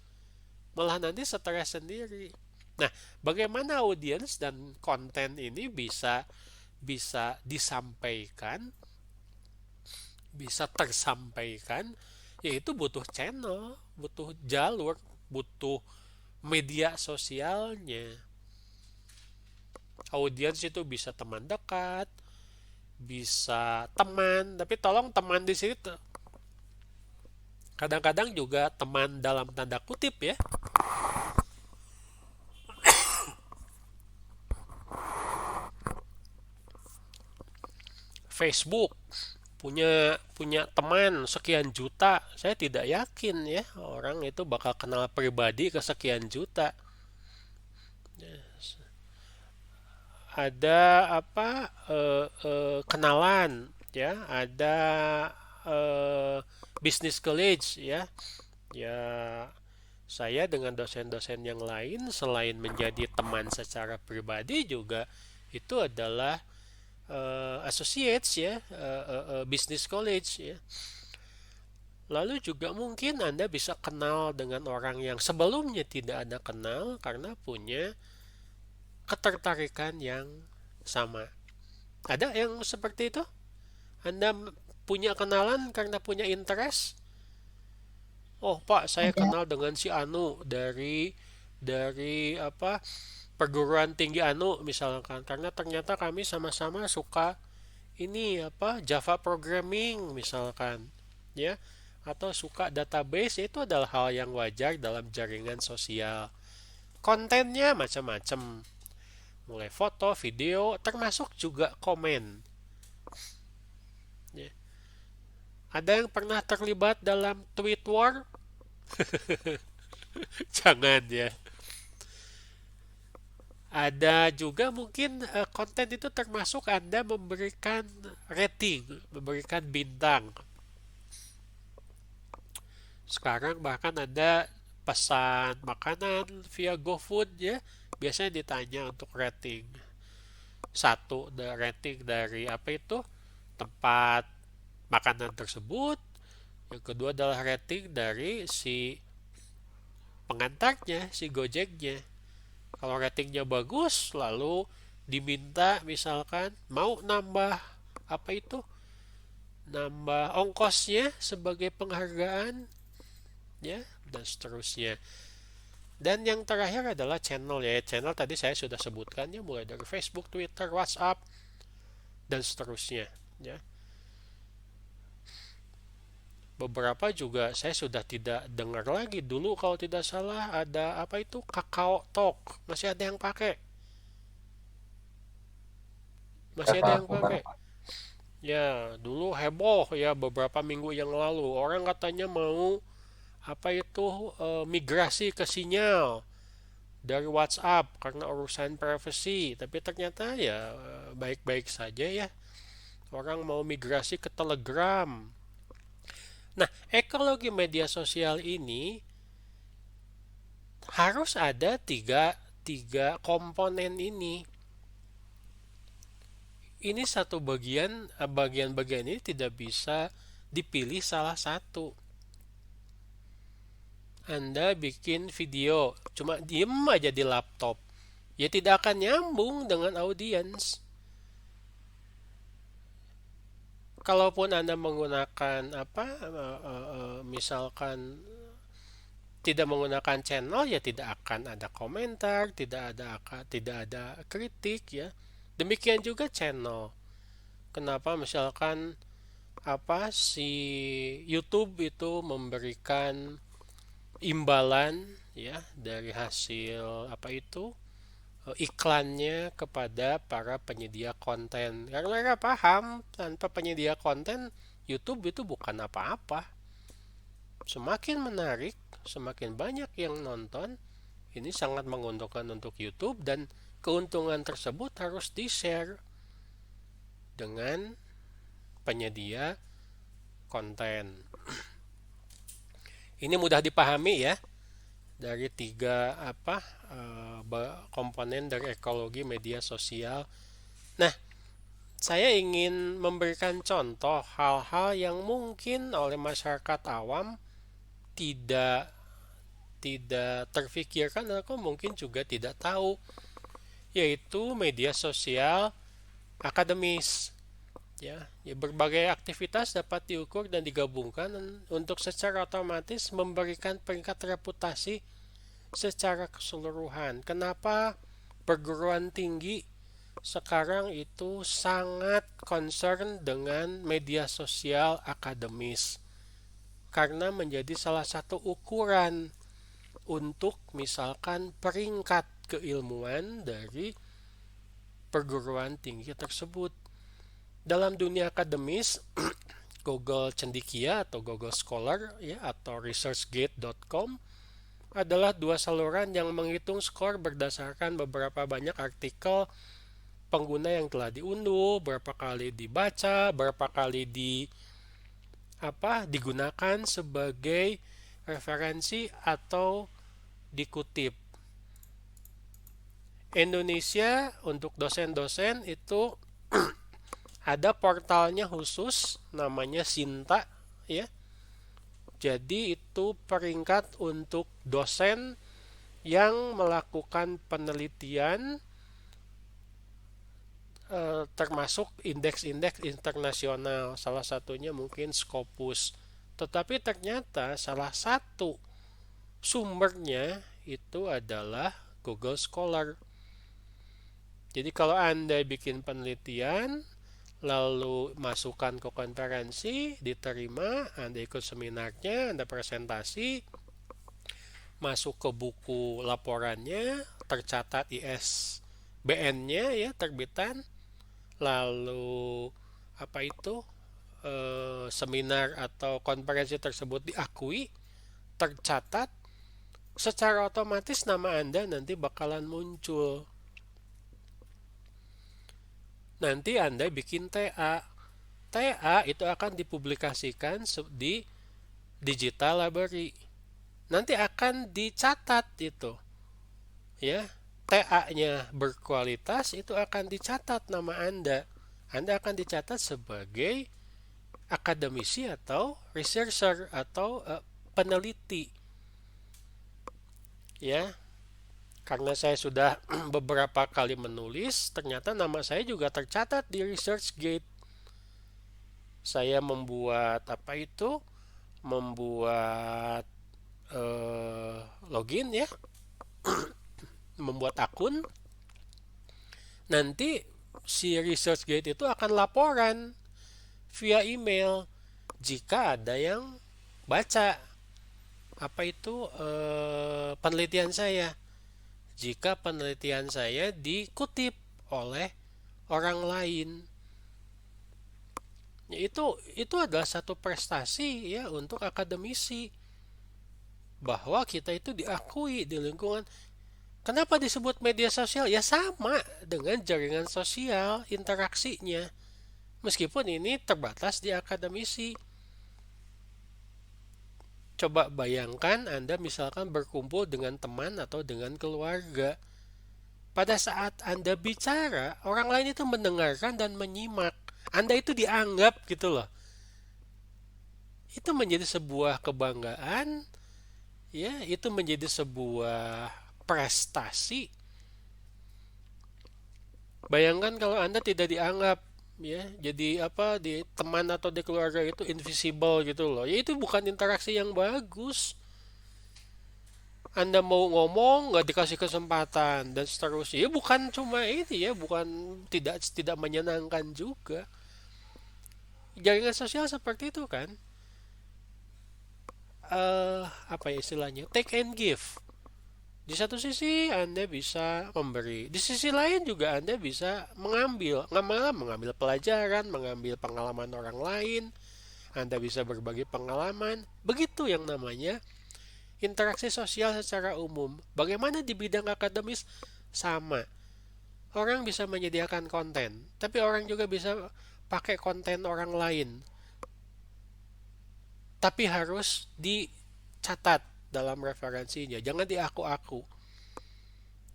A: Malah nanti stres sendiri. Nah, bagaimana audiens dan konten ini bisa bisa disampaikan, bisa tersampaikan, yaitu butuh channel, butuh jalur, butuh media sosialnya. Audiens itu bisa teman dekat, bisa teman, tapi tolong teman di sini kadang-kadang juga teman dalam tanda kutip ya. Facebook punya punya teman sekian juta, saya tidak yakin ya orang itu bakal kenal pribadi ke sekian juta. Ada apa kenalan ya, ada business college ya. Ya, saya dengan dosen-dosen yang lain selain menjadi teman secara pribadi juga itu adalah associates ya, business college ya. Lalu juga mungkin Anda bisa kenal dengan orang yang sebelumnya tidak Anda kenal karena punya ketertarikan yang sama. Ada yang seperti itu? Anda punya kenalan karena punya interest? Oh, Pak, saya
D: Ada.
A: kenal dengan si Anu dari apa perguruan tinggi Anu misalkan karena ternyata kami sama-sama suka ini apa Java programming misalkan ya atau suka database itu adalah hal yang wajar dalam jaringan sosial. Kontennya macam-macam, mulai foto, video, termasuk juga komen. Ya. Ada yang pernah terlibat dalam tweet war? Jangan ya. Ada juga mungkin konten itu termasuk Anda memberikan rating, memberikan bintang. Sekarang bahkan ada pesan makanan via GoFood ya, biasanya ditanya untuk rating. Satu, rating dari apa itu tempat makanan tersebut. Yang kedua adalah rating dari si pengantarnya, si Gojeknya. Kalau ratingnya bagus, lalu diminta misalkan mau nambah apa itu, nambah ongkosnya sebagai penghargaan, ya dan seterusnya. Dan yang terakhir adalah channel ya. Channel tadi saya sudah sebutkan ya, mulai dari Facebook, Twitter, WhatsApp dan seterusnya. Ya, beberapa juga saya sudah tidak dengar lagi. Dulu kalau tidak salah ada apa itu Kakao Talk, masih ada yang pakai, masih
B: Berapa
A: ada yang
B: aku
A: pakai.
B: berapa?
A: Ya, dulu heboh ya beberapa minggu yang lalu. Orang katanya mau apa itu migrasi ke sinyal dari WhatsApp karena urusan privacy, tapi ternyata ya baik-baik saja ya. Orang mau migrasi ke Telegram. Nah, ekologi media sosial ini harus ada tiga komponen ini. Ini satu bagian-bagian ini tidak bisa dipilih salah satu. Anda bikin video, cuma diem aja di laptop, ya tidak akan nyambung dengan audiens. Kalaupun Anda menggunakan apa, misalkan tidak menggunakan channel, ya tidak akan ada komentar, tidak ada kritik ya. Demikian juga channel. Kenapa misalkan si YouTube itu memberikan imbalan ya dari hasil iklannya kepada para penyedia konten. Karena mereka paham tanpa penyedia konten YouTube itu bukan apa-apa. Semakin menarik, semakin banyak yang nonton, ini sangat menguntungkan untuk YouTube dan keuntungan tersebut harus di-share dengan penyedia konten. Ini mudah dipahami ya dari tiga komponen dari ekologi media sosial. Nah, saya ingin memberikan contoh hal-hal yang mungkin oleh masyarakat awam tidak tidak terfikirkan atau mungkin juga tidak tahu, yaitu media sosial akademis. Ya, berbagai aktivitas dapat diukur dan digabungkan untuk secara otomatis memberikan peringkat reputasi secara keseluruhan. Kenapa perguruan tinggi sekarang itu sangat concern dengan media sosial akademis? Karena menjadi salah satu ukuran untuk misalkan peringkat keilmuan dari perguruan tinggi tersebut. Dalam dunia akademis, Google Cendekia atau Google Scholar ya atau researchgate.com adalah dua saluran yang menghitung skor berdasarkan beberapa banyak artikel pengguna yang telah diunduh, berapa kali dibaca, berapa kali digunakan sebagai referensi atau dikutip. Indonesia untuk dosen-dosen itu ada portalnya khusus namanya Sinta ya. Jadi itu peringkat untuk dosen yang melakukan penelitian termasuk indeks-indeks internasional. Salah satunya mungkin Scopus. Tetapi ternyata salah satu sumbernya itu adalah Google Scholar. Jadi kalau Anda bikin penelitian, lalu masukkan ke konferensi, diterima, Anda ikut seminarnya, Anda presentasi, masuk ke buku laporannya, tercatat ISBN-nya ya, terbitan, lalu seminar atau konferensi tersebut diakui, tercatat, secara otomatis nama Anda nanti bakalan muncul. Nanti Anda bikin TA. TA itu akan dipublikasikan di Digital Library. Nanti akan dicatat itu. Ya, TA-nya berkualitas itu akan dicatat nama Anda. Anda akan dicatat sebagai akademisi atau researcher atau peneliti. Ya. Karena saya sudah beberapa kali menulis, ternyata nama saya juga tercatat di ResearchGate. Saya membuat membuat login ya, membuat akun. Nanti si ResearchGate itu akan laporan via email jika ada yang baca penelitian saya. Jika penelitian saya dikutip oleh orang lain. Itu adalah satu prestasi ya untuk akademisi. Bahwa kita itu diakui di lingkungan. Kenapa disebut media sosial? Ya sama dengan jaringan sosial, interaksinya. Meskipun ini terbatas di akademisi. Coba bayangkan Anda misalkan berkumpul dengan teman atau dengan keluarga. Pada saat Anda bicara, orang lain itu mendengarkan dan menyimak. Anda itu dianggap gitu loh. Itu menjadi sebuah kebanggaan, ya, itu menjadi sebuah prestasi. Bayangkan kalau Anda tidak dianggap, ya, jadi di teman atau di keluarga itu invisible gitu loh. Ya itu bukan interaksi yang bagus. Anda mau ngomong nggak dikasih kesempatan dan seterusnya. Ya bukan cuma ini ya, bukan tidak tidak menyenangkan juga. Jaringan sosial seperti itu kan. Apa ya istilahnya? Take and give. Di satu sisi Anda bisa memberi, di sisi lain juga Anda bisa mengambil pelajaran, mengambil pengalaman orang lain. Anda bisa berbagi pengalaman. Begitu yang namanya interaksi sosial secara umum. Bagaimana di bidang akademis? Sama. Orang bisa menyediakan konten, tapi orang juga bisa pakai konten orang lain. Tapi harus dicatat dalam referensinya. Jangan diaku-aku.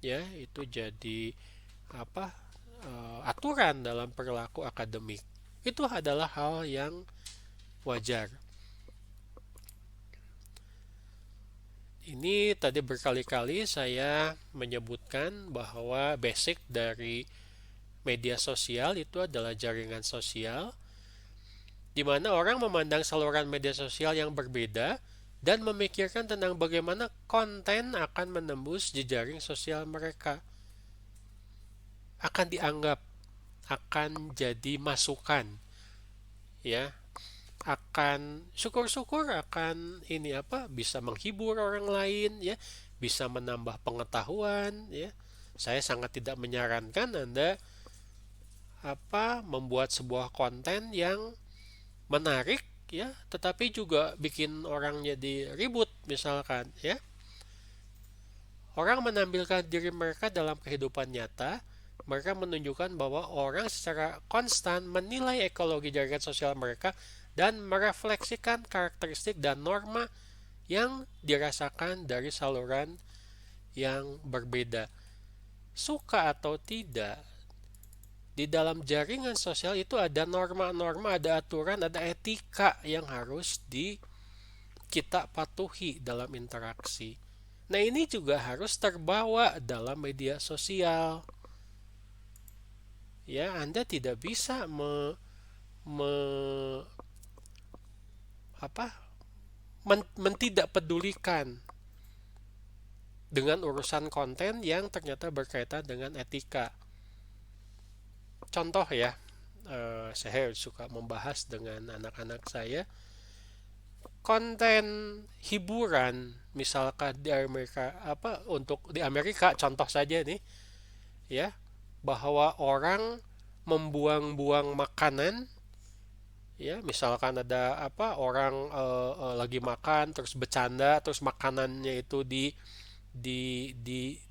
A: Ya, itu jadi apa? Aturan dalam perilaku akademik. Itu adalah hal yang wajar. Ini tadi berkali-kali saya menyebutkan bahwa basic dari media sosial itu adalah jaringan sosial, di mana orang memandang saluran media sosial yang berbeda dan memikirkan tentang bagaimana konten akan menembus jejaring sosial mereka. Akan dianggap, akan jadi masukan, ya, akan syukur-syukur akan ini apa bisa menghibur orang lain ya, bisa menambah pengetahuan ya. Saya sangat tidak menyarankan Anda membuat sebuah konten yang menarik ya, tetapi juga bikin orang jadi ribut misalkan ya. Orang menampilkan diri mereka dalam kehidupan nyata, mereka menunjukkan bahwa orang secara konstan menilai ekologi jaringan sosial mereka dan merefleksikan karakteristik dan norma yang dirasakan dari saluran yang berbeda. Suka atau tidak, di dalam jaringan sosial itu ada norma-norma, ada aturan, ada etika yang harus kita patuhi dalam interaksi. Nah, ini juga harus terbawa dalam media sosial. Ya, Anda tidak bisa tidak pedulikan dengan urusan konten yang ternyata berkaitan dengan etika. Contoh ya, saya suka membahas dengan anak-anak saya konten hiburan misalkan di Amerika untuk di Amerika contoh saja nih ya, bahwa orang membuang-buang makanan ya, misalkan ada orang lagi makan terus bercanda terus makanannya itu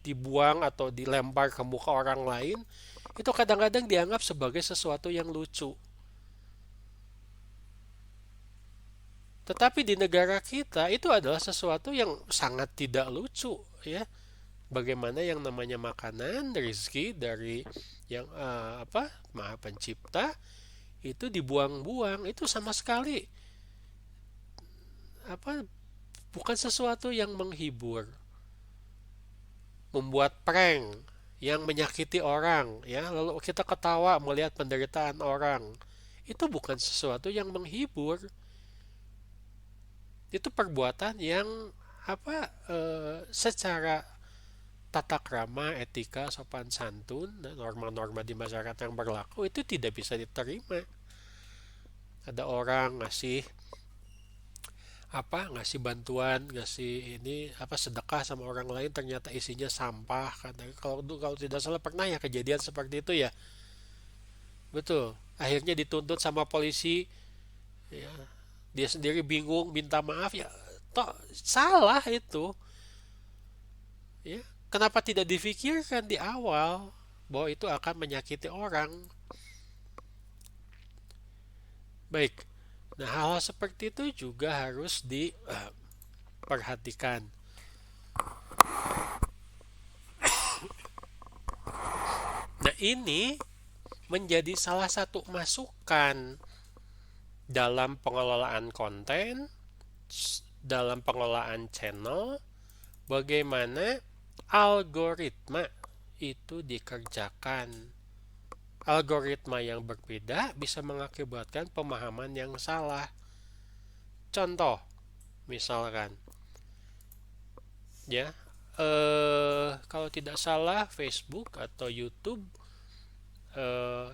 A: dibuang atau dilempar ke muka orang lain, itu kadang-kadang dianggap sebagai sesuatu yang lucu. Tetapi di negara kita itu adalah sesuatu yang sangat tidak lucu ya. Bagaimana yang namanya makanan, rezeki dari yang Maha Pencipta itu dibuang-buang, itu sama sekali bukan sesuatu yang menghibur. Membuat prank yang menyakiti orang ya, lalu kita ketawa melihat penderitaan orang, itu bukan sesuatu yang menghibur. Itu perbuatan yang secara tata krama, etika, sopan santun, dan norma-norma di masyarakat yang berlaku itu tidak bisa diterima. Ada orang ngasih bantuan, ngasih ini sedekah sama orang lain, ternyata isinya sampah kan. Kalau tidak salah pernah ya kejadian seperti itu ya. Betul. Akhirnya dituntut sama polisi ya. Dia sendiri bingung minta maaf ya. Toh salah itu. Ya. Kenapa tidak difikirkan di awal bahwa itu akan menyakiti orang? Baik. Nah, hal seperti itu juga harus diperhatikan. Nah, ini menjadi salah satu masukan dalam pengelolaan konten, dalam pengelolaan channel, bagaimana algoritma itu dikerjakan. Algoritma yang berbeda bisa mengakibatkan pemahaman yang salah. Contoh, misalkan ya. Kalau tidak salah Facebook atau YouTube,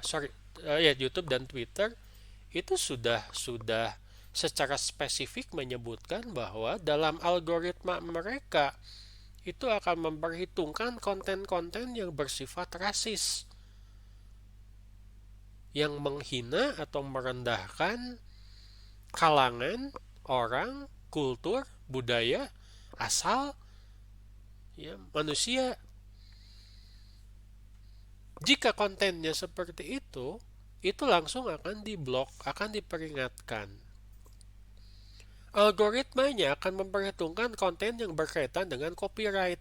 A: sorry, ya YouTube dan Twitter itu sudah secara spesifik menyebutkan bahwa dalam algoritma mereka itu akan memperhitungkan konten-konten yang bersifat rasis, yang menghina atau merendahkan kalangan, orang, kultur, budaya, asal, ya, manusia. Jika kontennya seperti itu langsung akan diblok, akan diperingatkan. Algoritmanya akan memperhitungkan konten yang berkaitan dengan copyright.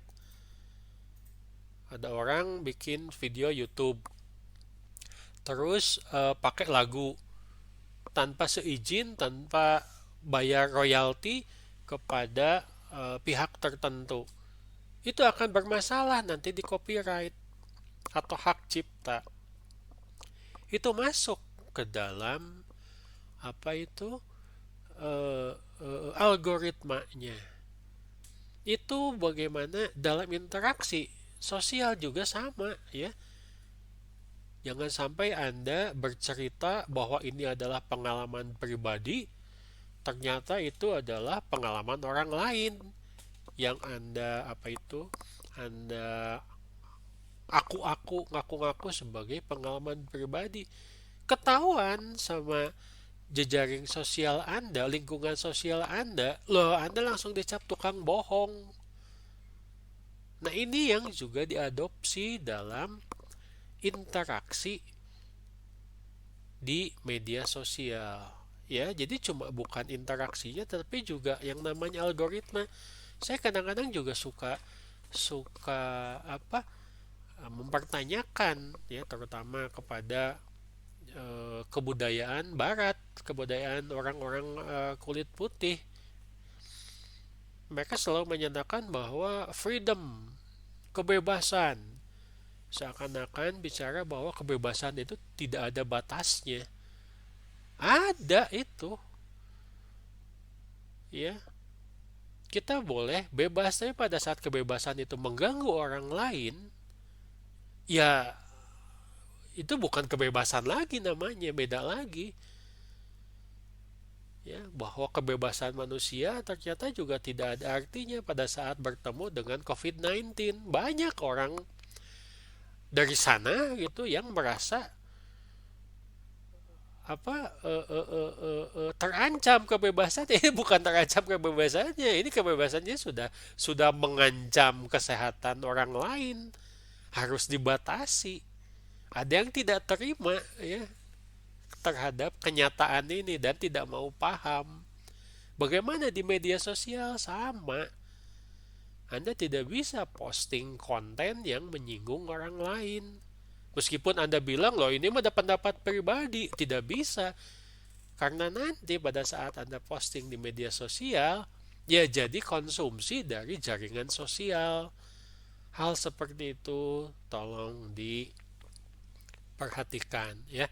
A: Ada orang bikin video YouTube, terus pakai lagu tanpa seizin, tanpa bayar royalti kepada pihak tertentu. Itu akan bermasalah nanti di copyright atau hak cipta. Itu masuk ke dalam apa itu algoritmanya. Itu bagaimana dalam interaksi sosial juga sama, ya. Jangan sampai Anda bercerita bahwa ini adalah pengalaman pribadi, ternyata itu adalah pengalaman orang lain yang Anda Anda ngaku-ngaku sebagai pengalaman pribadi. Ketahuan sama jejaring sosial Anda, lingkungan sosial Anda, loh Anda langsung dicap tukang bohong. Nah, ini yang juga diadopsi dalam interaksi di media sosial. Ya, jadi cuma bukan interaksinya tapi juga yang namanya algoritma. Saya kadang-kadang juga suka suka apa mempertanyakan, ya, terutama kepada kebudayaan barat, kebudayaan orang-orang kulit putih. Mereka selalu menyatakan bahwa freedom, kebebasan, seakan-akan bicara bahwa kebebasan itu tidak ada batasnya. Ada itu, ya. Kita boleh bebas, tapi pada saat kebebasan itu mengganggu orang lain, ya itu bukan kebebasan lagi namanya, beda lagi. Ya, bahwa kebebasan manusia ternyata juga tidak ada artinya pada saat bertemu dengan COVID-19. Banyak orang dari sana gitu yang merasa terancam kebebasan. Ini bukan terancam kebebasannya, ini kebebasannya sudah mengancam kesehatan orang lain, harus dibatasi. Ada yang tidak terima, ya, terhadap kenyataan ini dan tidak mau paham. Bagaimana di media sosial sama. Anda tidak bisa posting konten yang menyinggung orang lain. Meskipun Anda bilang, loh ini ada pendapat pribadi, tidak bisa. Karena nanti pada saat Anda posting di media sosial, ya jadi konsumsi dari jaringan sosial. Hal seperti itu tolong diperhatikan, ya.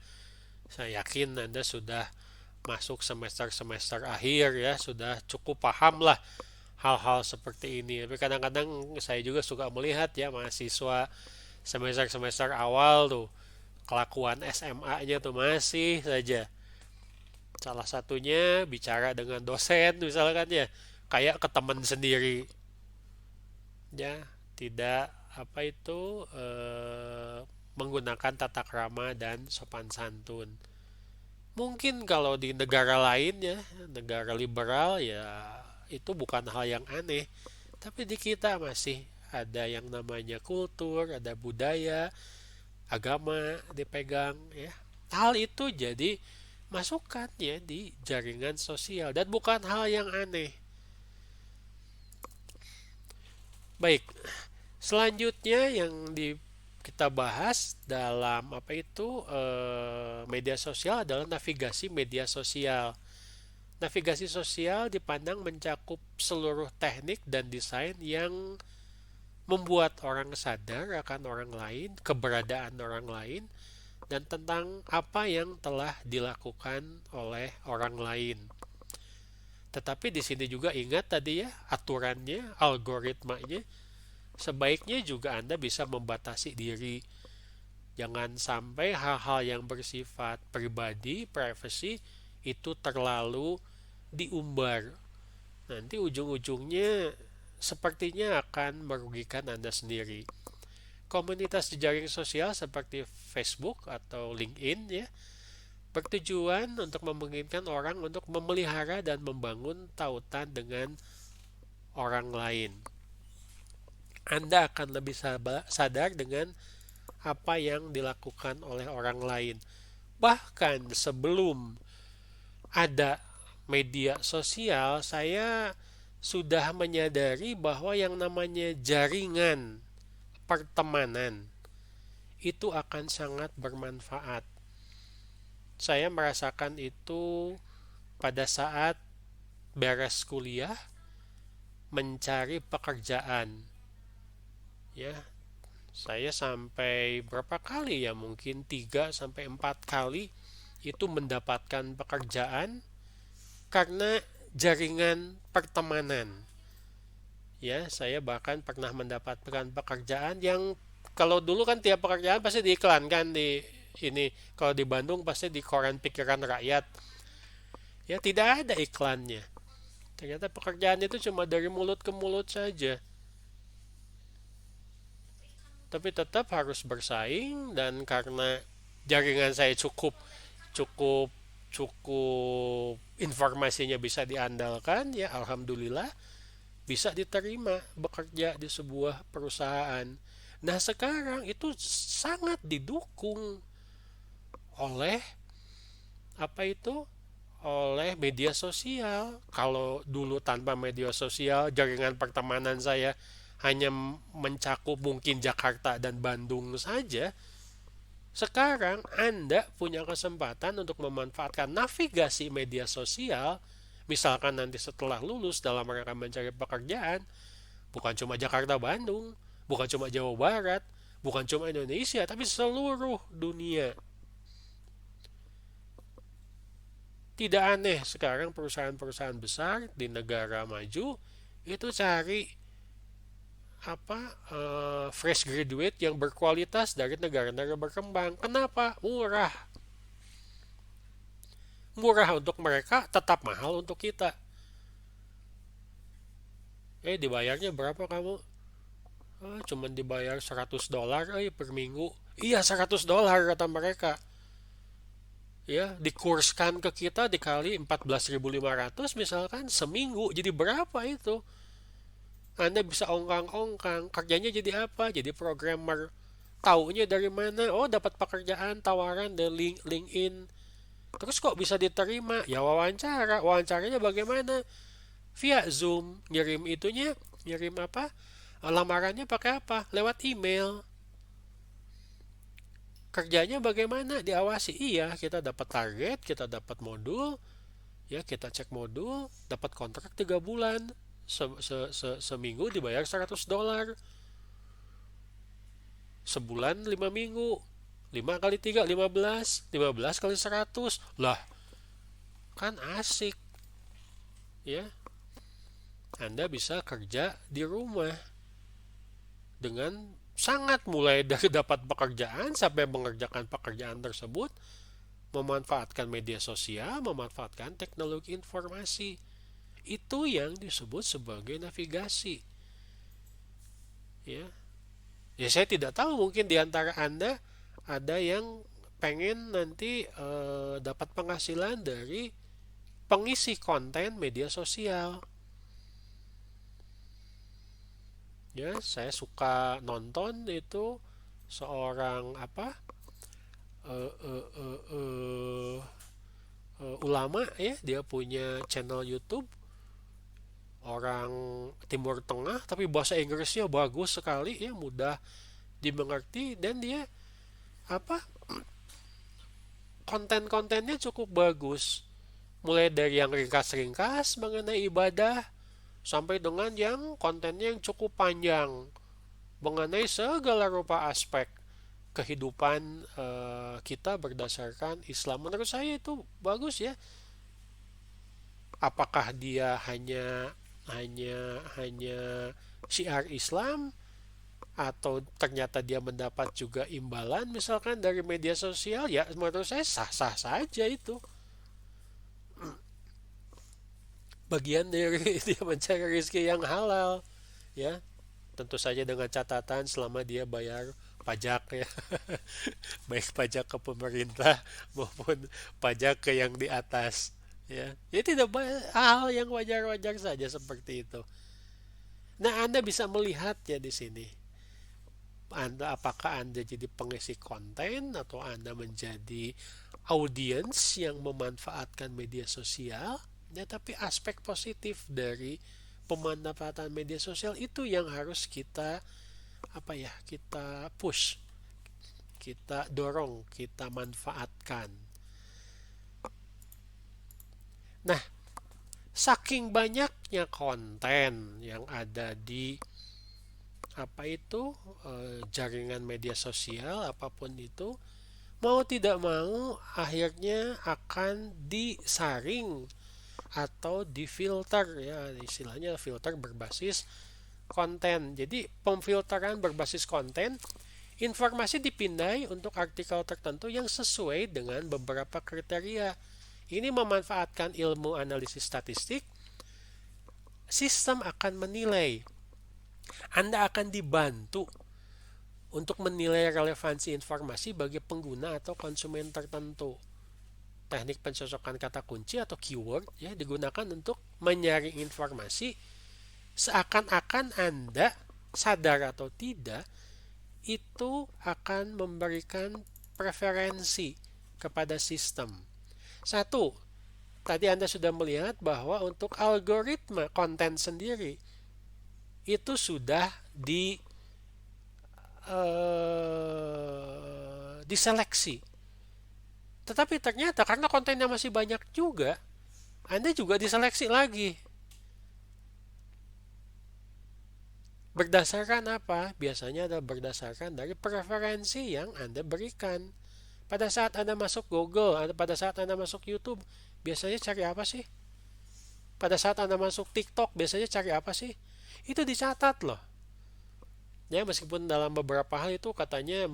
A: Saya yakin Anda sudah masuk semester-semester akhir, ya, sudah cukup paham lah hal-hal seperti ini. Tapi kadang-kadang saya juga suka melihat, ya, mahasiswa semester-semester awal tuh kelakuan SMA-nya tuh masih saja. Salah satunya bicara dengan dosen misalkan, ya, kayak ke teman sendiri. Ya, tidak menggunakan tata krama dan sopan santun. Mungkin kalau di negara lain, ya, negara liberal, ya itu bukan hal yang aneh. Tapi di kita masih ada yang namanya kultur, ada budaya, agama dipegang, ya. Hal itu jadi masukan, ya, di jaringan sosial dan bukan hal yang aneh. Baik, selanjutnya yang kita bahas dalam media sosial adalah navigasi media sosial. Navigasi sosial dipandang mencakup seluruh teknik dan desain yang membuat orang sadar akan orang lain, keberadaan orang lain, dan tentang apa yang telah dilakukan oleh orang lain. Tetapi di sini juga ingat tadi ya, aturannya, algoritmanya, sebaiknya juga Anda bisa membatasi diri. Jangan sampai hal-hal yang bersifat pribadi, privacy, itu terlalu diumbar. Nanti ujung-ujungnya sepertinya akan merugikan Anda sendiri. Komunitas jejaring sosial seperti Facebook atau LinkedIn ya, bertujuan untuk memungkinkan orang untuk memelihara dan membangun tautan dengan orang lain. Anda akan lebih sadar dengan apa yang dilakukan oleh orang lain. Bahkan sebelum ada media sosial, saya sudah menyadari bahwa yang namanya jaringan pertemanan itu akan sangat bermanfaat. Saya merasakan itu pada saat beres kuliah, mencari pekerjaan. Ya, saya sampai berapa kali ya, mungkin 3 sampai 4 kali itu mendapatkan pekerjaan karena jaringan pertemanan. Ya, saya bahkan pernah mendapatkan pekerjaan yang kalau dulu kan tiap pekerjaan pasti diiklankan di ini, kalau di Bandung pasti di koran Pikiran Rakyat. Ya, tidak ada iklannya. Ternyata pekerjaan itu cuma dari mulut ke mulut saja. Tapi tetap harus bersaing, dan karena jaringan saya cukup cukup cukup informasinya bisa diandalkan, ya alhamdulillah bisa diterima bekerja di sebuah perusahaan. Nah, sekarang itu sangat didukung oleh apa itu? Oleh media sosial. Kalau dulu tanpa media sosial, jaringan pertemanan saya hanya mencakup mungkin Jakarta dan Bandung saja. Sekarang Anda punya kesempatan untuk memanfaatkan navigasi media sosial. Misalkan nanti setelah lulus dalam rangka mencari pekerjaan, bukan cuma Jakarta Bandung, bukan cuma Jawa Barat, bukan cuma Indonesia, tapi seluruh dunia. Tidak aneh sekarang perusahaan-perusahaan besar di negara maju itu cari fresh graduate yang berkualitas dari negara-negara berkembang. Kenapa? Murah. Murah untuk mereka, tetap mahal untuk kita. Dibayarnya berapa kamu? Cuman dibayar $100 per minggu. Iya, $100 kata mereka. Ya, dikurskan ke kita dikali 14.500 misalkan seminggu. Jadi berapa itu? Anda bisa ongkang-ongkang. Kerjanya jadi apa? Jadi programmer. Taunya dari mana? Oh, dapat pekerjaan tawaran dari LinkedIn. Terus kok bisa diterima? Ya wawancara. Wawancaranya bagaimana? Via Zoom. Ngirim apa? Lamarannya pakai apa? Lewat email. Kerjanya bagaimana? Diawasi. Iya, kita dapat target, kita dapat modul, ya kita cek modul, dapat kontrak 3 bulan. Seminggu dibayar $100. Sebulan 5 minggu. 5 kali 3, 15. 15 kali 100. Lah, kan asik. Ya. Anda bisa kerja di rumah dengan sangat, mulai dari dapat pekerjaan sampai mengerjakan pekerjaan tersebut, memanfaatkan media sosial, memanfaatkan teknologi informasi. Itu yang disebut sebagai navigasi. Ya. Ya, saya tidak tahu, mungkin di antara Anda ada yang pengen nanti dapat penghasilan dari pengisi konten media sosial. Ya, saya suka nonton itu seorang ulama ya, dia punya channel YouTube, orang Timur Tengah, tapi bahasa Inggrisnya bagus sekali ya, mudah dimengerti, dan dia konten-kontennya cukup bagus, mulai dari yang ringkas-ringkas mengenai ibadah sampai dengan yang kontennya yang cukup panjang mengenai segala rupa aspek kehidupan kita berdasarkan Islam. Menurut saya itu bagus ya. Apakah dia hanya hanya hanya syiar Islam, atau ternyata dia mendapat juga imbalan misalkan dari media sosial, ya menurut saya sah-sah saja itu. Bagian dari dia mencari rezeki yang halal, ya. Tentu saja dengan catatan selama dia bayar pajak, ya. Baik pajak ke pemerintah maupun pajak ke yang di atas, ya. Ya tidak banyak hal yang wajar-wajar saja seperti itu. Nah, Anda bisa melihat ya di sini. Apakah Anda jadi pengisi konten atau Anda menjadi audiens yang memanfaatkan media sosial? Ya, tapi aspek positif dari pemanfaatan media sosial itu yang harus kita kita push, kita dorong, kita manfaatkan. Nah, saking banyaknya konten yang ada di jaringan media sosial apapun itu, mau tidak mau akhirnya akan disaring atau difilter, ya, istilahnya filter berbasis konten. Jadi pemfilteran berbasis konten, informasi dipindai untuk artikel tertentu yang sesuai dengan beberapa kriteria. Ini memanfaatkan ilmu analisis statistik. Sistem akan menilai. Anda akan dibantu untuk menilai relevansi informasi bagi pengguna atau konsumen tertentu. Teknik pencocokan kata kunci atau keyword, ya, digunakan untuk menyaring informasi seakan-akan Anda sadar atau tidak itu akan memberikan preferensi kepada sistem. Satu, tadi Anda sudah melihat bahwa untuk algoritma konten sendiri itu sudah diseleksi. Tetapi ternyata karena kontennya masih banyak juga, Anda juga diseleksi lagi. Berdasarkan apa? Biasanya ada berdasarkan dari preferensi yang Anda berikan. Pada saat Anda masuk Google, pada saat Anda masuk YouTube, biasanya cari apa sih? Pada saat Anda masuk TikTok, biasanya cari apa sih? Itu dicatat loh. Ya, meskipun dalam beberapa hal itu katanya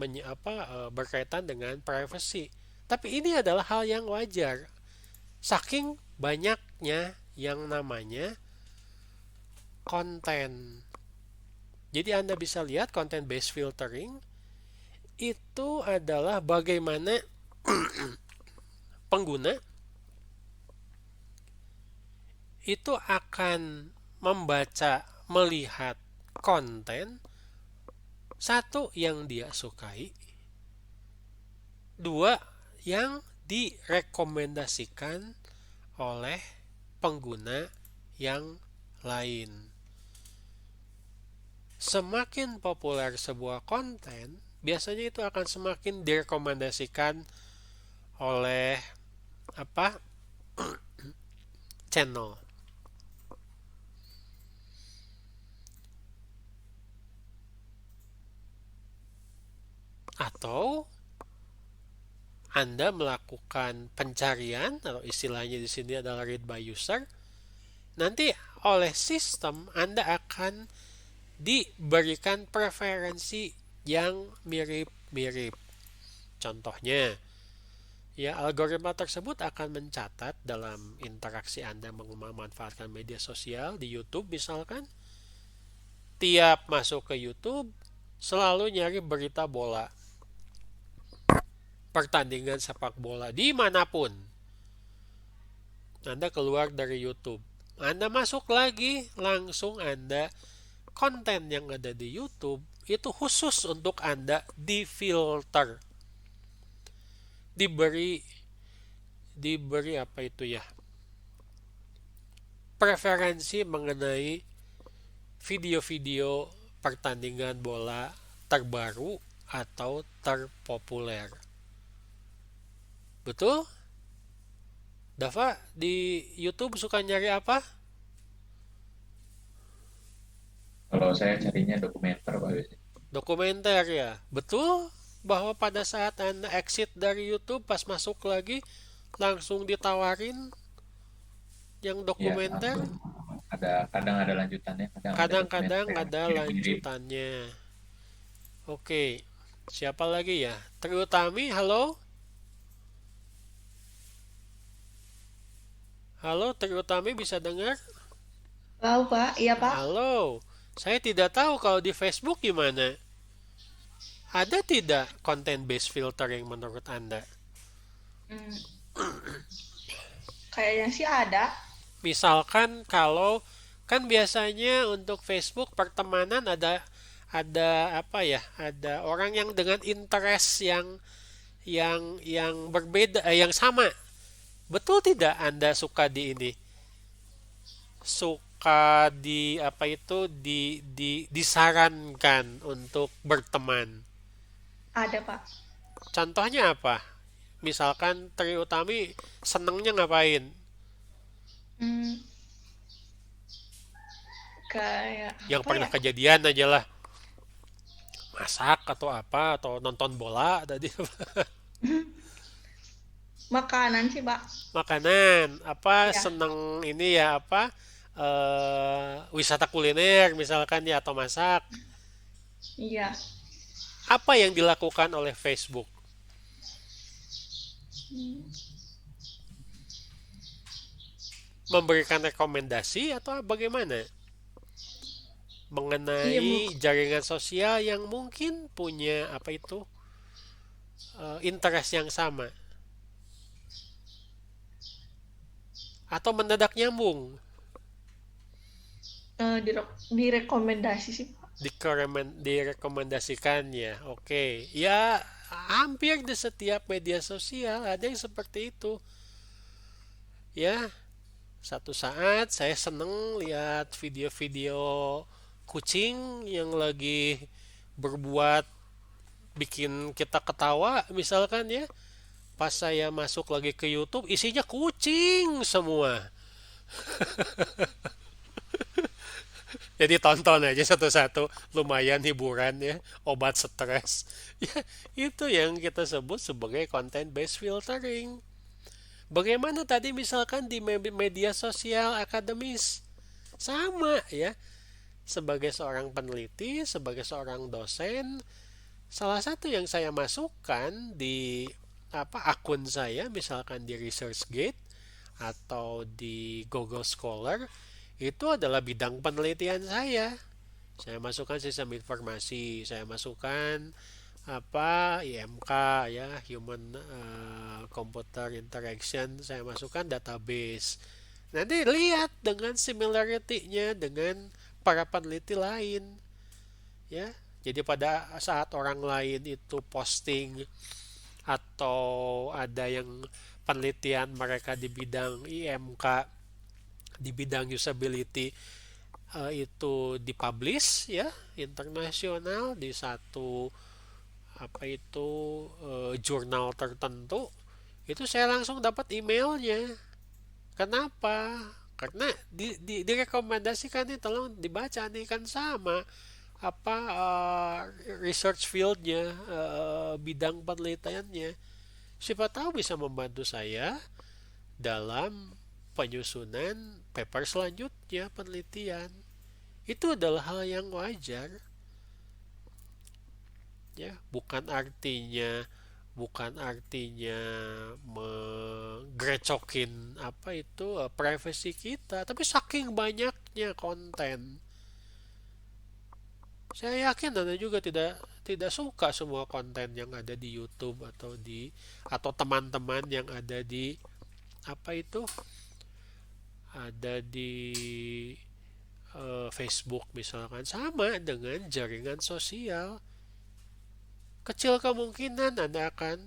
A: berkaitan dengan privacy. Tapi ini adalah hal yang wajar. Saking banyaknya yang namanya konten. Jadi Anda bisa lihat content based filtering itu adalah bagaimana pengguna itu akan membaca, melihat konten satu yang dia sukai, dua yang direkomendasikan oleh pengguna yang lain. Semakin populer sebuah konten, biasanya itu akan semakin direkomendasikan oleh channel. Atau Anda melakukan pencarian, atau istilahnya di sini adalah read by user. Nanti oleh sistem Anda akan diberikan preferensi yang mirip-mirip. Contohnya, ya, algoritma tersebut akan mencatat dalam interaksi Anda memanfaatkan media sosial di YouTube misalkan. Tiap masuk ke YouTube selalu nyari berita bola, pertandingan sepak bola dimanapun. Anda keluar dari YouTube, Anda masuk lagi, langsung Anda konten yang ada di YouTube itu khusus untuk Anda difilter, diberi preferensi mengenai video-video pertandingan bola terbaru atau terpopuler. Betul? Dava, di YouTube suka nyari apa?
B: Kalau saya carinya dokumenter, Pak Yus.
A: Dokumenter, ya. Betul bahwa pada saat Anda exit dari YouTube, pas masuk lagi langsung ditawarin yang
B: Ya,
A: dokumenter?
B: kadang ada lanjutannya, kadang ada
A: Kadang-kadang
B: dokumenter yang
A: ada
B: mirip-mirip.
A: lanjutannya. Oke, siapa lagi ya? Trie Utami, halo? Halo, Trie Utami bisa dengar?
D: Tahu Pak, iya Pak.
A: Halo, saya tidak tahu kalau di Facebook gimana. Ada tidak content based filtering menurut Anda?
D: Hmm, kayaknya sih ada.
A: Misalkan kalau kan biasanya untuk Facebook pertemanan ada apa ya? Ada orang yang dengan interest yang berbeda yang sama. Betul tidak Anda suka di ini? Suka di apa itu disarankan untuk berteman.
D: Ada Pak.
A: Contohnya apa? Misalkan Tri Utami senengnya ngapain?
D: Hmm, kayak
A: Yang
D: apa
A: pernah
D: ya?
A: kejadian aja lah. Masak atau apa atau nonton bola tadi.
D: Makanan sih Pak.
A: Makanan apa
D: Ya,
A: seneng ini ya apa wisata kuliner misalkan ya atau masak.
D: iya.
A: Apa yang dilakukan oleh Facebook?
D: Hmm,
A: Memberikan rekomendasi atau bagaimana
D: iya
A: mengenai jaringan sosial yang mungkin punya apa itu interest yang sama atau mendadak nyambung
D: direkomendasi sih Pak.
A: direkomendasikan ya. Oke, ya hampir di setiap media sosial ada yang seperti itu. Ya, satu saat saya seneng lihat video-video kucing yang lagi berbuat bikin kita ketawa misalkan ya. Pas saya masuk lagi ke YouTube isinya kucing semua. Jadi tonton aja satu-satu, lumayan hiburan ya, obat stres. Ya, itu yang kita sebut sebagai content based filtering. Bagaimana tadi misalkan di media sosial akademis? Sama ya, sebagai seorang peneliti, sebagai seorang dosen, salah satu yang saya masukkan di apa akun saya misalkan di ResearchGate atau di Google Scholar itu adalah bidang penelitian saya. Saya masukkan sistem informasi, saya masukkan apa IMK ya, Human Computer Interaction, saya masukkan database. Nanti lihat dengan similarity-nya dengan para peneliti lain ya. Jadi pada saat orang lain itu posting atau ada yang penelitian mereka di bidang IMK, di bidang usability itu dipublish ya internasional di satu apa itu jurnal tertentu itu saya langsung dapat emailnya. Kenapa? Karena direkomendasikan nih tolong dibaca nih kan sama apa research fieldnya bidang penelitiannya. Siapa tahu bisa membantu saya dalam penyusunan paper selanjutnya penelitian. Itu adalah hal yang wajar ya, bukan artinya menggerecokin apa itu privacy kita, tapi saking banyaknya konten. Saya yakin Anda juga tidak tidak suka semua konten yang ada di YouTube atau teman-teman yang ada di apa itu ada di Facebook misalkan sama dengan jaringan sosial. Kecil kemungkinan Anda akan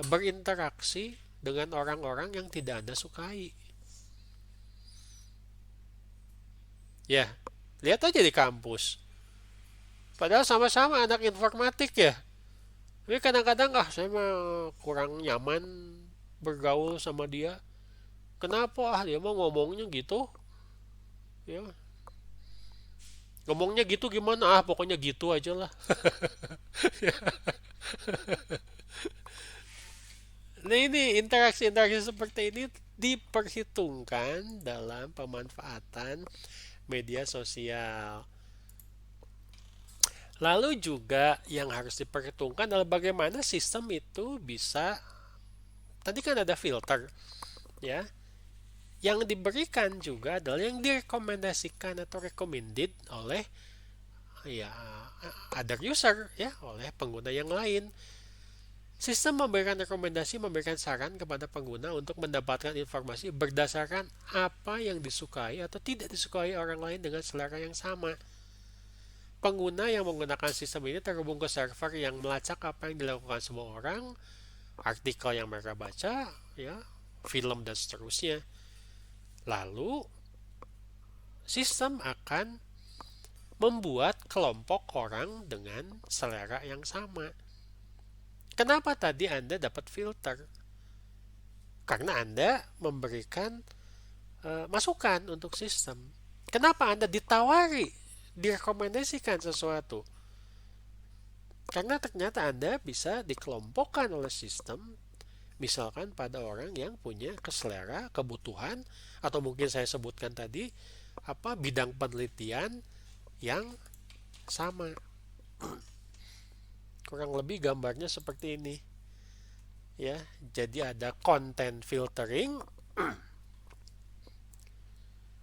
A: berinteraksi dengan orang-orang yang tidak Anda sukai. Ya, lihat aja di kampus. Padahal sama-sama anak informatik ya. Tapi kadang-kadang saya mah kurang nyaman bergaul sama dia. Kenapa dia mau ngomongnya gitu? Ya, ngomongnya gitu gimana? Pokoknya gitu aja lah. Nah ini interaksi-interaksi seperti ini diperhitungkan dalam pemanfaatan media sosial. Lalu juga yang harus diperhitungkan adalah bagaimana sistem itu bisa, tadi kan ada filter, ya. Yang diberikan juga adalah yang direkomendasikan atau recommended oleh ya other user, ya, oleh pengguna yang lain. Sistem memberikan rekomendasi, memberikan saran kepada pengguna untuk mendapatkan informasi berdasarkan apa yang disukai atau tidak disukai orang lain dengan selera yang sama. Pengguna yang menggunakan sistem ini terhubung ke server yang melacak apa yang dilakukan semua orang, artikel yang mereka baca, ya, film dan seterusnya. Lalu sistem akan membuat kelompok orang dengan selera yang sama. Kenapa tadi Anda dapat filter? Karena Anda memberikan masukan untuk sistem. Kenapa Anda ditawari, direkomendasikan sesuatu? Karena ternyata Anda bisa dikelompokkan oleh sistem, misalkan pada orang yang punya keselera, kebutuhan, atau mungkin saya sebutkan tadi bidang penelitian yang sama. Kurang lebih gambarnya seperti ini. Ya, jadi ada content filtering,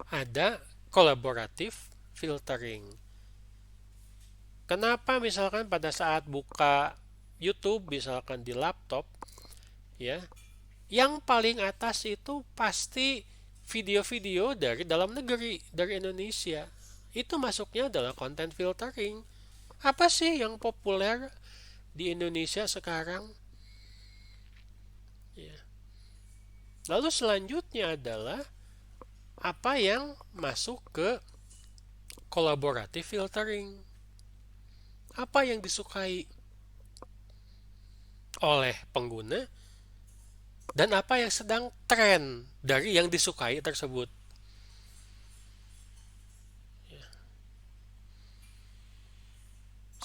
A: ada collaborative filtering. Kenapa misalkan pada saat buka YouTube misalkan di laptop, ya, yang paling atas itu pasti video-video dari dalam negeri, dari Indonesia. Itu masuknya adalah content filtering. Apa sih yang populer di Indonesia sekarang? Ya. Lalu selanjutnya adalah apa yang masuk ke collaborative filtering. Apa yang disukai oleh pengguna dan apa yang sedang tren dari yang disukai tersebut.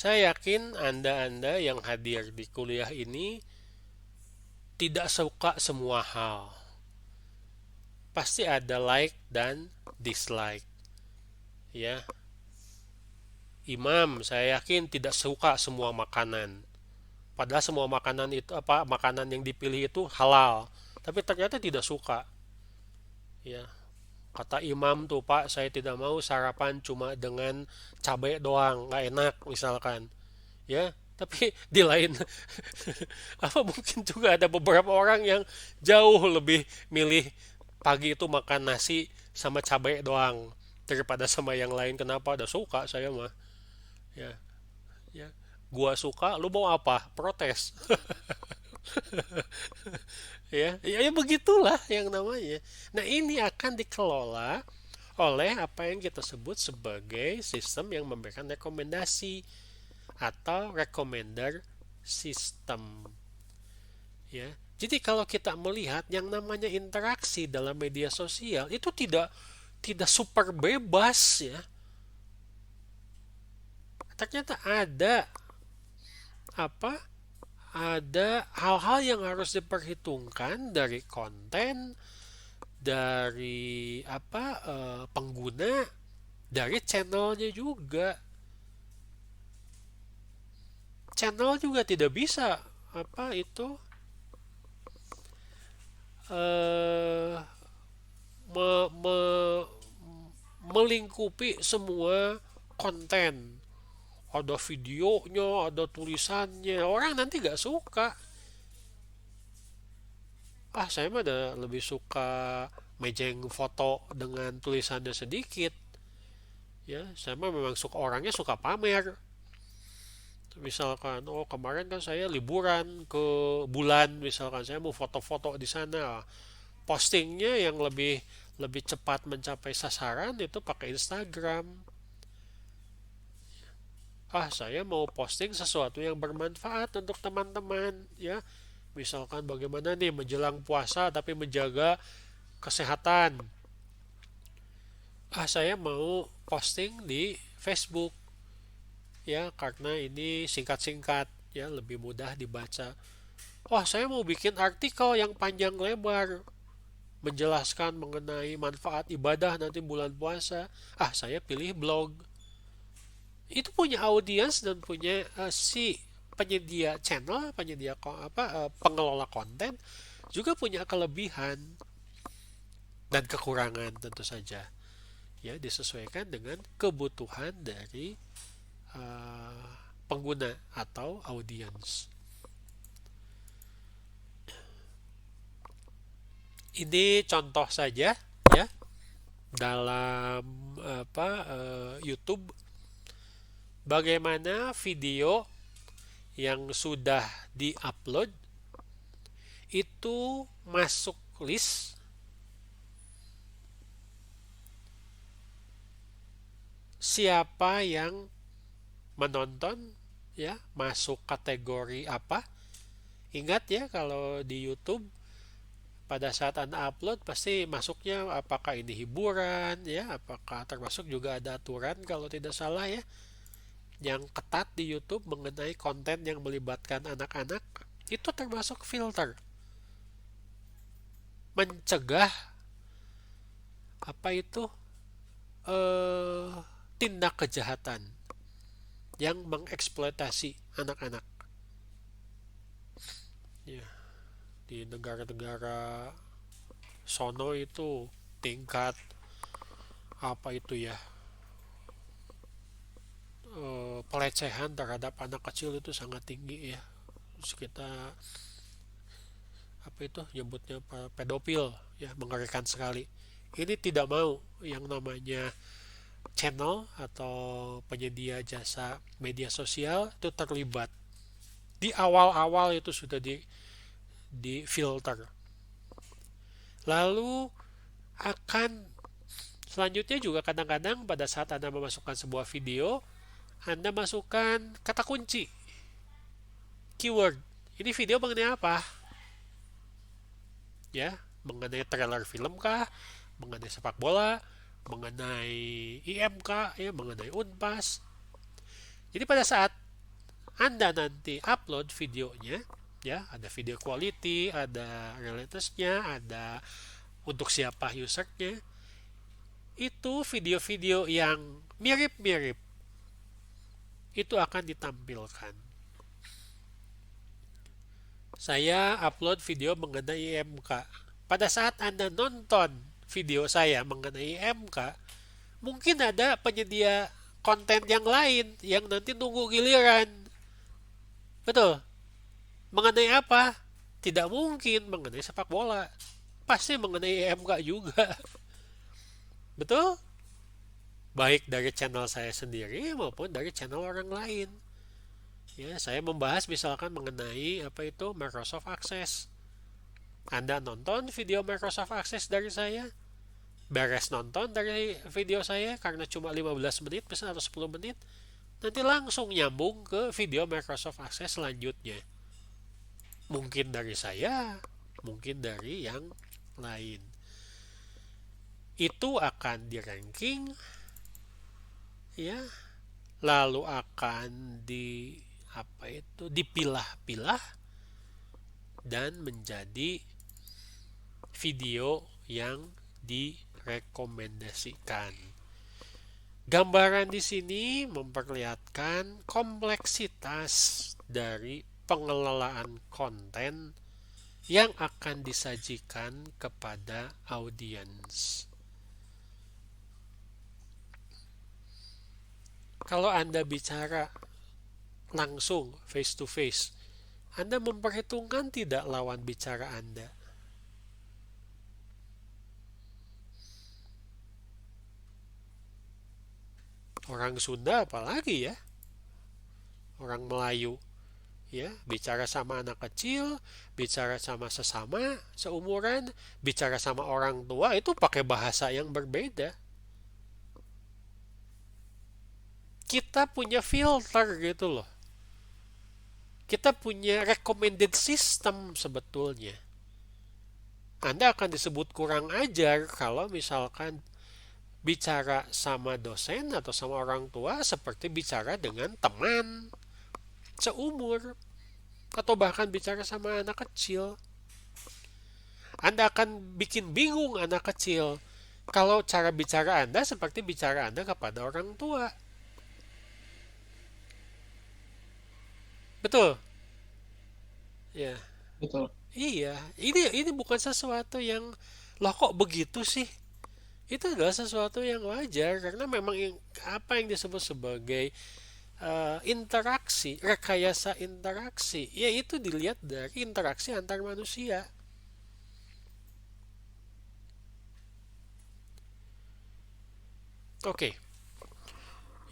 A: Saya yakin Anda-Anda yang hadir di kuliah ini tidak suka semua hal. Pasti ada like dan dislike. Ya. Imam, saya yakin tidak suka semua makanan. Padahal semua makanan itu makanan yang dipilih itu halal, tapi ternyata tidak suka. Ya. Kata imam tuh, Pak, saya tidak mau sarapan cuma dengan cabai doang, nggak enak misalkan. Ya, tapi di lain mungkin juga ada beberapa orang yang jauh lebih milih pagi itu makan nasi sama cabai doang daripada sama yang lain. Kenapa? Ada suka saya mah. Ya, ya. Gua suka, lu mau apa? Protes. Ya begitulah yang namanya. Nah, ini akan dikelola oleh apa yang kita sebut sebagai sistem yang memberikan rekomendasi atau recommender system. Ya. Jadi kalau kita melihat yang namanya interaksi dalam media sosial itu tidak super bebas, ya. Ternyata ada hal-hal yang harus diperhitungkan dari konten, dari pengguna, dari channelnya juga. Channel juga tidak bisa melingkupi semua konten. Ada videonya, ada tulisannya. Orang nanti gak suka. Saya mah lebih suka mejeng foto dengan tulisannya sedikit. Ya, saya mah memang orangnya suka pamer. Misalkan, kemarin kan saya liburan ke Bulan, misalkan saya mau foto-foto di sana. Postingnya yang lebih cepat mencapai sasaran itu pakai Instagram. Saya mau posting sesuatu yang bermanfaat untuk teman-teman, ya. Misalkan bagaimana nih menjelang puasa tapi menjaga kesehatan. Saya mau posting di Facebook, ya, karena ini singkat-singkat, ya, lebih mudah dibaca. Saya mau bikin artikel yang panjang lebar. menjelaskan mengenai manfaat ibadah nanti bulan puasa, saya pilih blog. Itu punya audiens dan punya si penyedia channel, pengelola konten juga punya kelebihan dan kekurangan tentu saja. Ya, disesuaikan dengan kebutuhan dari pengguna atau audiens. Ini contoh saja ya dalam YouTube bagaimana video yang sudah di-upload itu masuk list siapa yang menonton, ya, masuk kategori apa. Ingat ya, kalau di YouTube pada saat Anda upload pasti masuknya apakah ini hiburan, ya, apakah termasuk juga ada aturan kalau tidak salah ya yang ketat di YouTube mengenai konten yang melibatkan anak-anak. Itu termasuk filter, mencegah tindak kejahatan yang mengeksploitasi anak-anak. Ya, di negara-negara sono itu tingkat pelecehan terhadap anak kecil itu sangat tinggi ya. Terus kita nyebutnya pedofil ya, mengerikan sekali. Ini tidak mau yang namanya channel atau penyedia jasa media sosial itu terlibat. Di awal-awal itu sudah di filter. Lalu akan selanjutnya juga kadang-kadang pada saat Anda memasukkan sebuah video, Anda masukkan kata kunci, keyword. Ini video mengenai apa? Ya, mengenai trailer film kah? Mengenai sepak bola? Mengenai IMK, ya, mengenai Unpas. Jadi pada saat Anda nanti upload videonya, ya, ada video quality, ada realitasnya, ada untuk siapa usernya. Itu video-video yang mirip-mirip itu akan ditampilkan. Saya upload video mengenai IMK. Pada saat Anda nonton video saya mengenai IMK, mungkin ada penyedia konten yang lain yang nanti nunggu giliran. Betul? Mengenai apa? Tidak mungkin mengenai sepak bola. Pasti mengenai IMK juga. Betul? Baik dari channel saya sendiri maupun dari channel orang lain. Ya, saya membahas misalkan mengenai Microsoft Access. Anda nonton video Microsoft Access dari saya, beres nonton dari video saya karena cuma 15 menit misalnya atau 10 menit, nanti langsung nyambung ke video Microsoft Access selanjutnya. Mungkin dari saya, mungkin dari yang lain. Itu akan di-ranking, ya, lalu akan dipilah-pilah dan menjadi video yang direkomendasikan. Gambaran di sini memperlihatkan kompleksitas dari pengelolaan konten yang akan disajikan kepada audiens. Kalau Anda bicara langsung face to face, Anda memperhitungkan tidak lawan bicara Anda? Orang Sunda apalagi ya, orang Melayu, ya, bicara sama anak kecil, bicara sama sesama seumuran, bicara sama orang tua itu pakai bahasa yang berbeda. Kita punya filter gitu loh. Kita punya recommended system sebetulnya. Anda akan disebut kurang ajar kalau misalkan bicara sama dosen atau sama orang tua seperti bicara dengan teman seumur atau bahkan bicara sama anak kecil. Anda akan bikin bingung anak kecil kalau cara bicara Anda seperti bicara Anda kepada orang tua. Betul? Ya.
B: Betul.
A: Iya, ini bukan sesuatu yang loh kok begitu sih? Itu adalah sesuatu yang wajar karena memang apa yang disebut sebagai interaksi, rekayasa interaksi, ya itu dilihat dari interaksi antar manusia. Oke,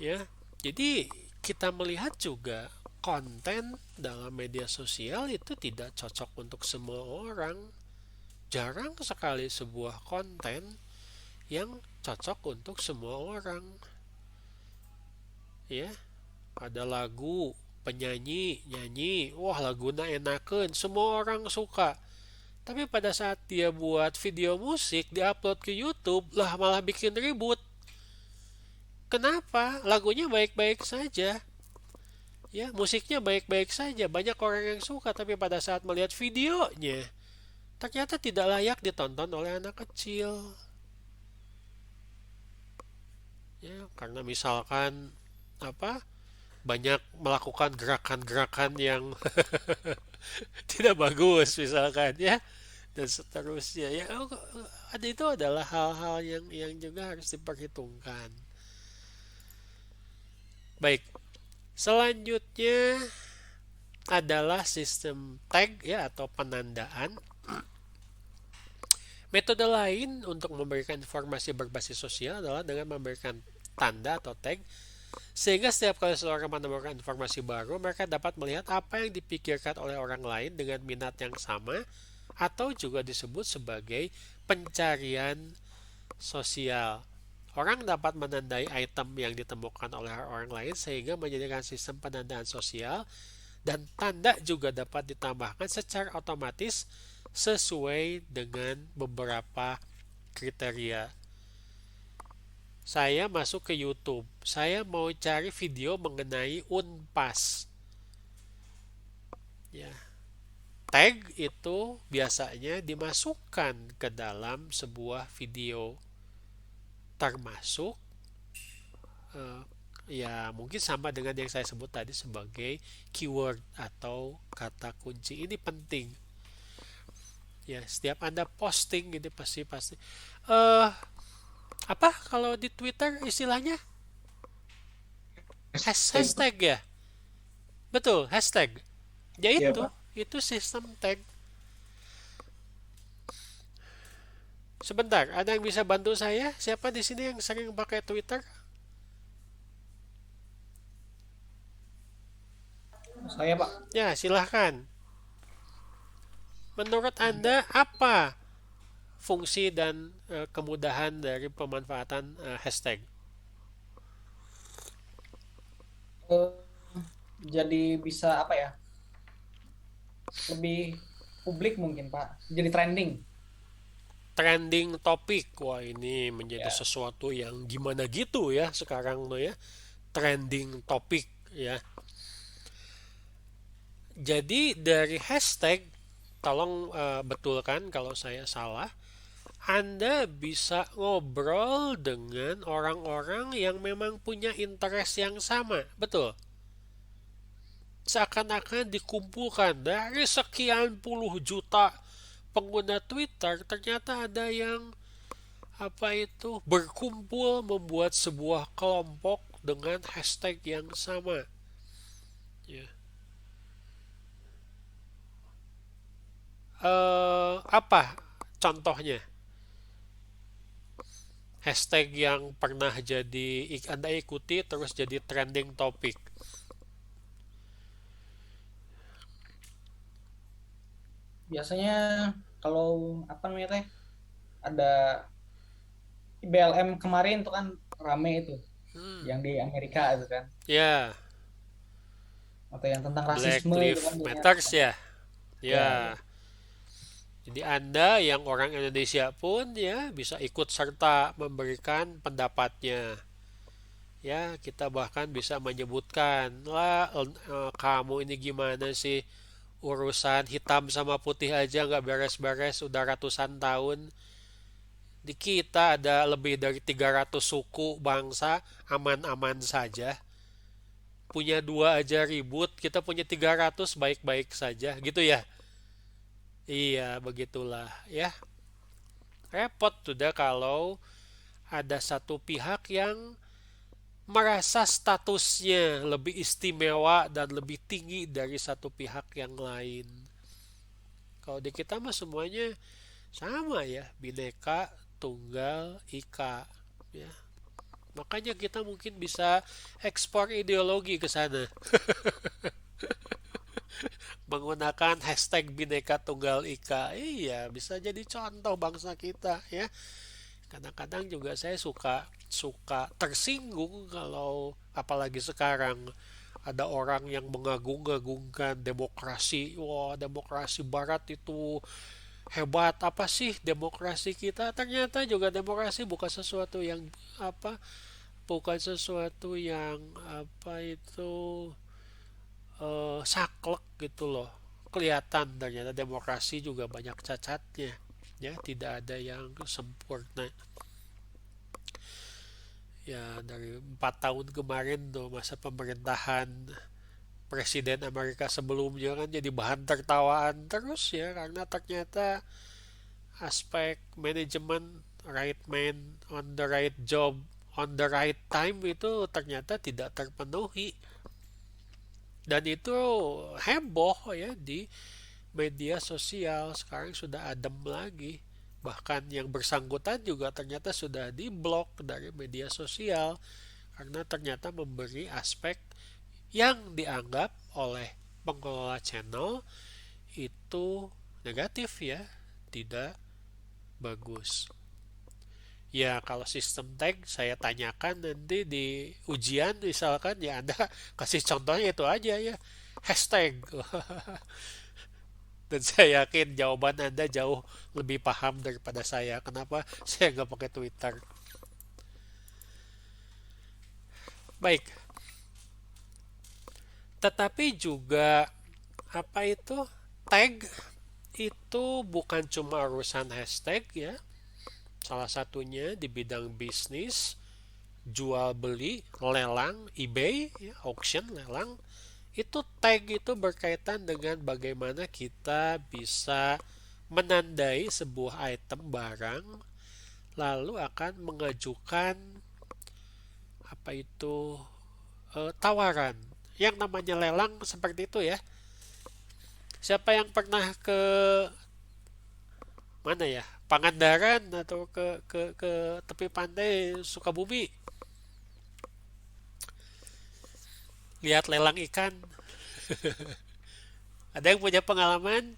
A: ya. Jadi kita melihat juga konten dalam media sosial itu tidak cocok untuk semua orang. Jarang sekali sebuah konten yang cocok untuk semua orang. Ya, ada lagu, penyanyi, nyanyi, wah laguna enakeun, semua orang suka. Tapi pada saat dia buat video musik, diupload ke YouTube, lah malah bikin ribut. Kenapa? Lagunya baik-baik saja. Ya, musiknya baik-baik saja. Banyak orang yang suka, tapi pada saat melihat videonya, ternyata tidak layak ditonton oleh anak kecil. Ya, karena misalkan apa? Banyak melakukan gerakan-gerakan yang tidak bagus misalkan ya dan seterusnya ya ada itu adalah hal-hal yang juga harus diperhitungkan. Baik, selanjutnya adalah sistem tag ya atau penandaan. Metode lain untuk memberikan informasi berbasis sosial adalah dengan memberikan tanda atau tag sehingga setiap kali seseorang menemukan informasi baru mereka dapat melihat apa yang dipikirkan oleh orang lain dengan minat yang sama atau juga disebut sebagai pencarian sosial. Orang dapat menandai item yang ditemukan oleh orang lain sehingga menjadikan sistem penandaan sosial dan tanda juga dapat ditambahkan secara otomatis sesuai dengan beberapa kriteria. Saya masuk ke YouTube. Saya mau cari video mengenai Unpas. Ya. Tag itu biasanya dimasukkan ke dalam sebuah video. Termasuk ya mungkin sama dengan yang saya sebut tadi sebagai keyword atau kata kunci. Ini penting. Ya, setiap Anda posting ini pasti apa kalau di Twitter istilahnya hashtag ya. Betul, hashtag. Ya
E: Iya,
A: itu,
E: Pak.
A: itu sistem tag. Sebentar, ada yang bisa bantu saya? Siapa di sini yang sering pakai Twitter?
E: Saya, Pak.
A: Ya, silahkan. Menurut Anda apa fungsi dan kemudahan dari pemanfaatan hashtag?
E: Eh, jadi bisa apa ya? Lebih publik mungkin, Pak. Jadi trending.
A: Trending topik. Wah, ini menjadi
E: Ya.
A: sesuatu yang gimana gitu ya sekarang tuh ya. Trending topik ya. Jadi dari hashtag, tolong betulkan kalau saya salah, Anda bisa ngobrol dengan orang-orang yang memang punya interest yang sama. Betul? Seakan-akan dikumpulkan dari sekian puluh juta pengguna Twitter, ternyata ada yang apa itu berkumpul membuat sebuah kelompok dengan hashtag yang sama. Ya. Apa contohnya? Hashtag yang pernah Anda ikuti terus jadi trending topik.
E: Biasanya kalau apa namanya teh ada BLM kemarin tuh kan rame itu yang di Amerika itu kan
A: Ya,
E: atau yang tentang
A: Black
E: rasisme itu
A: Lives
E: kan biasanya.
A: Matters ya.
E: Ya,
A: Ya. Jadi Anda yang orang Indonesia pun ya bisa ikut serta memberikan pendapatnya. Ya, kita bahkan bisa menyebutkan lah kamu ini gimana sih? Urusan hitam sama putih aja nggak beres-beres udah ratusan tahun. Di kita ada lebih dari 300 suku bangsa aman-aman saja. Punya dua aja ribut, kita punya 300 baik-baik saja, gitu ya. Iya, begitulah ya. Repot sudah kalau ada satu pihak yang merasa statusnya lebih istimewa dan lebih tinggi dari satu pihak yang lain. Kalau di kita mah semuanya sama ya, Bhinneka Tunggal Ika ya. Makanya kita mungkin bisa ekspor ideologi ke sana menggunakan hashtag Bhinneka Tunggal Ika. Iya, bisa jadi contoh bangsa kita ya. Kadang-kadang juga saya suka suka tersinggung kalau apalagi sekarang ada orang yang mengagung-agungkan demokrasi. Wah, demokrasi barat itu hebat. Apa sih demokrasi kita? Ternyata juga demokrasi bukan sesuatu yang apa? Bukan sesuatu yang apa itu saklek gitu loh. Kelihatan ternyata demokrasi juga banyak cacatnya. Ya, tidak ada yang sempurna. Ya, dari 4 tahun kemarin tuh masa pemerintahan Presiden Amerika sebelumnya kan jadi bahan tertawaan terus ya karena ternyata aspek manajemen right man on the right job on the right time itu ternyata tidak terpenuhi dan itu heboh ya di media sosial. Sekarang sudah adem lagi, bahkan yang bersangkutan juga ternyata sudah diblok dari media sosial karena ternyata memberi aspek yang dianggap oleh pengelola channel itu negatif ya, tidak bagus. Ya kalau sistem tag saya tanyakan nanti di ujian misalkan ya Anda kasih contohnya itu aja ya, hashtag. Dan saya yakin jawaban Anda jauh lebih paham daripada saya. Kenapa saya nggak pakai Twitter? Baik, tetapi juga apa itu tag itu bukan cuma urusan hashtag ya. Salah satunya di bidang bisnis, jual beli, lelang, eBay, ya, auction, lelang. Itu tag itu berkaitan dengan bagaimana kita bisa menandai sebuah item barang lalu akan mengajukan apa itu tawaran. Yang namanya lelang seperti itu ya. Siapa yang pernah ke mana ya? Pangandaran atau ke tepi pantai Sukabumi lihat lelang ikan. Ada yang punya pengalaman?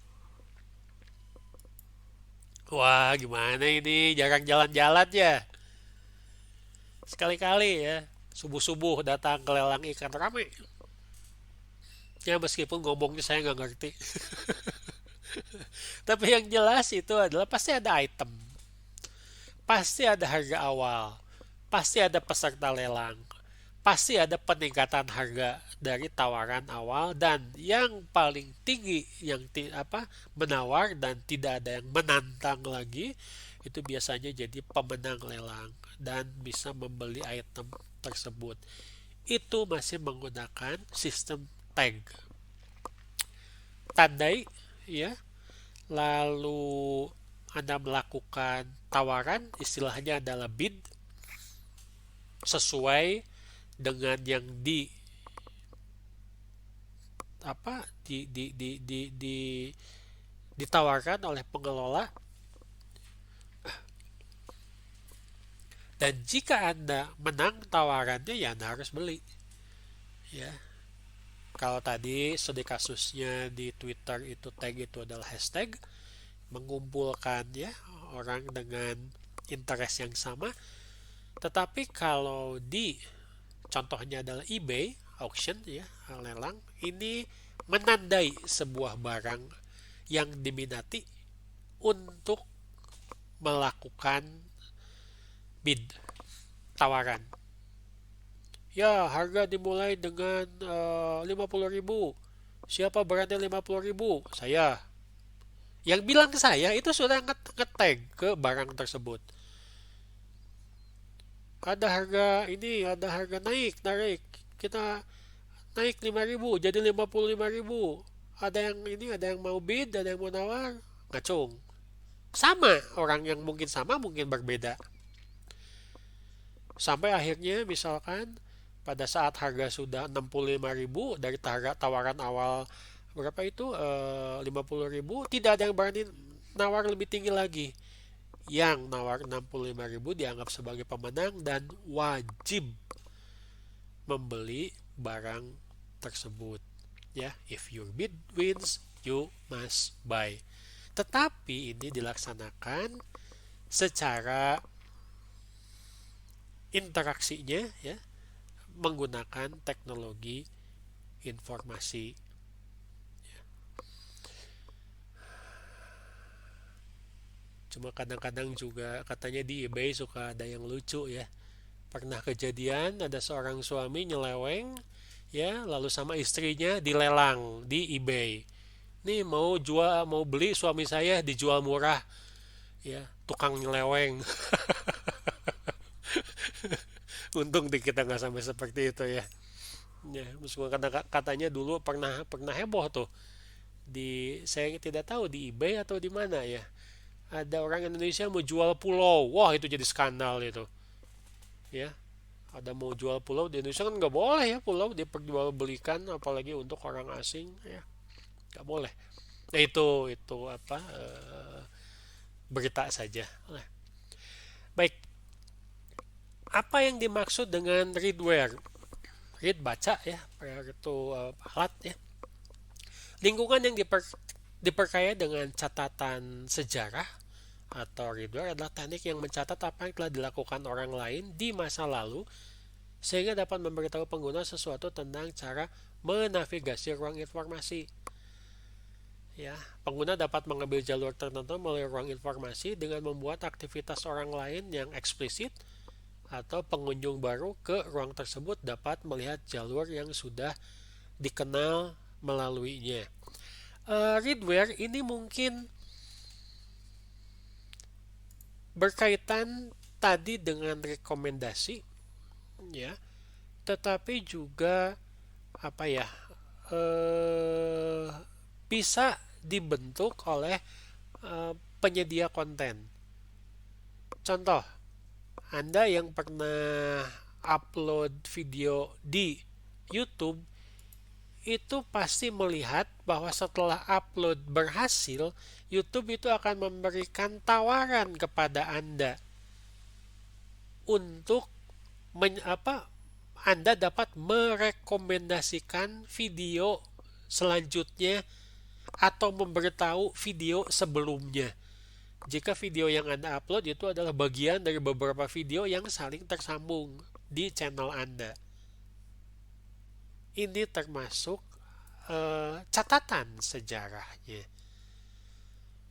A: Wah, gimana ini? Jarang jalan-jalan ya. Sekali-kali ya. Subuh-subuh datang ke lelang ikan ramai. Ya meskipun ngomongnya saya nggak ngerti. Tapi yang jelas itu adalah pasti ada item. Pasti ada harga awal. Pasti ada peserta lelang. Pasti ada peningkatan harga dari tawaran awal dan yang paling tinggi yang menawar dan tidak ada yang menantang lagi itu biasanya jadi pemenang lelang dan bisa membeli item tersebut. Itu masih menggunakan sistem tag. Tandai ya. Lalu Anda melakukan tawaran, istilahnya adalah bid sesuai dengan yang ditawarkan oleh pengelola. Dan jika Anda menang tawarannya ya Anda harus beli. Ya. Kalau tadi studi kasusnya di Twitter itu tag itu adalah hashtag mengumpulkan ya orang dengan interest yang sama. Tetapi kalau di contohnya adalah eBay, auction ya, lelang, ini menandai sebuah barang yang diminati untuk melakukan bid, tawaran. Ya, harga dimulai dengan 50.000. Siapa berani 50.000? Saya. Yang bilang ke saya itu sudah nge-tag ke barang tersebut. Ada harga naik. Kita naik 5.000 jadi 55.000. Ada yang mau bid, ada yang mau nawar. Ngacung. Sama, orang yang mungkin sama mungkin berbeda. Sampai akhirnya misalkan pada saat harga sudah 65.000 dari tawaran awal berapa itu 50.000, tidak ada yang berani nawar lebih tinggi lagi. Yang nawar 65.000 dianggap sebagai pemenang dan wajib membeli barang tersebut. Ya, if your bid wins, you must buy. Tetapi ini dilaksanakan secara interaksinya ya menggunakan teknologi informasi. Cuma kadang-kadang juga katanya di eBay suka ada yang lucu ya. Pernah kejadian ada seorang suami nyeleweng ya, lalu sama istrinya dilelang di eBay. Nih mau beli suami saya dijual murah. Ya, tukang nyeleweng. Untung di kita nggak sampai seperti itu ya. Ya, meskipun katanya dulu pernah heboh tuh saya tidak tahu di eBay atau di mana ya. Ada orang Indonesia mau jual pulau. Wah, itu jadi skandal itu. Ya, ada mau jual pulau di Indonesia kan nggak boleh ya pulau diperjualbelikan apalagi untuk orang asing ya. Nggak boleh. Nah, itu berita saja. Nah, baik. Apa yang dimaksud dengan readware? Read baca ya, itu alat ya. Lingkungan yang diperkaya dengan catatan sejarah atau readware adalah teknik yang mencatat apa yang telah dilakukan orang lain di masa lalu sehingga dapat memberitahu pengguna sesuatu tentang cara menavigasi ruang informasi. Ya, pengguna dapat mengambil jalur tertentu melalui ruang informasi dengan membuat aktivitas orang lain yang eksplisit atau pengunjung baru ke ruang tersebut dapat melihat jalur yang sudah dikenal melaluinya. Readware ini mungkin berkaitan tadi dengan rekomendasi ya, tetapi juga bisa dibentuk oleh penyedia konten. Contoh, Anda yang pernah upload video di YouTube itu pasti melihat bahwa setelah upload berhasil, YouTube itu akan memberikan tawaran kepada Anda untuk Anda dapat merekomendasikan video selanjutnya atau memberitahu video sebelumnya. Jika video yang Anda upload itu adalah bagian dari beberapa video yang saling tersambung di channel Anda. Ini termasuk catatan sejarahnya.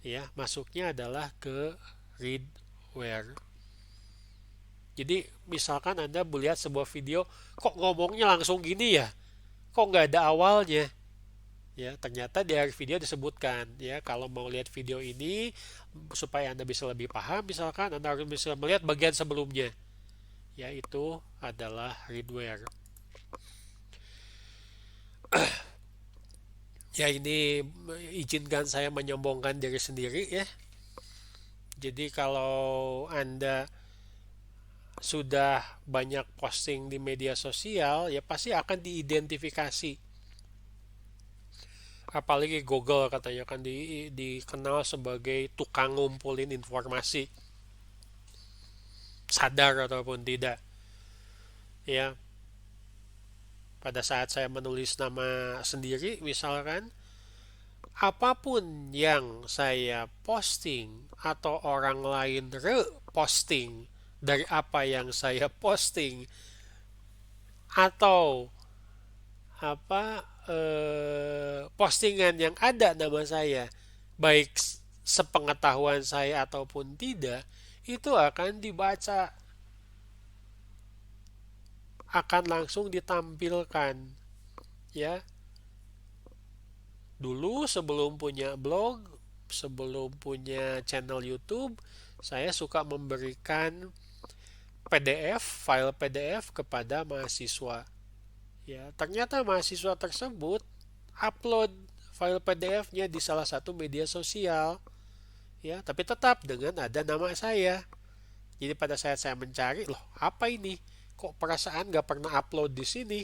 A: Ya, masuknya adalah ke readware. Jadi misalkan Anda melihat sebuah video, kok ngomongnya langsung gini ya? Kok nggak ada awalnya? Ya, ternyata di akhir video disebutkan ya, kalau mau lihat video ini supaya Anda bisa lebih paham, misalkan Anda harus bisa melihat bagian sebelumnya. Ya, itu adalah readware. Ya, ini izinkan saya menyombongkan diri sendiri ya. Jadi kalau Anda sudah banyak posting di media sosial, ya pasti akan diidentifikasi. Apalagi Google katanya kan dikenal sebagai tukang ngumpulin informasi. Sadar ataupun tidak. Ya. Pada saat saya menulis nama sendiri, misalkan, apapun yang saya posting atau orang lain reposting dari apa yang saya posting atau postingan yang ada nama saya, baik sepengetahuan saya ataupun tidak, itu akan dibaca, akan langsung ditampilkan ya Dulu sebelum punya blog, sebelum punya channel YouTube, saya suka memberikan PDF, file PDF kepada mahasiswa. Ya, ternyata mahasiswa tersebut upload file PDF-nya di salah satu media sosial. Ya, tapi tetap dengan ada nama saya. Jadi pada saat saya mencari, loh apa ini? Kok perasaan gak pernah upload di sini?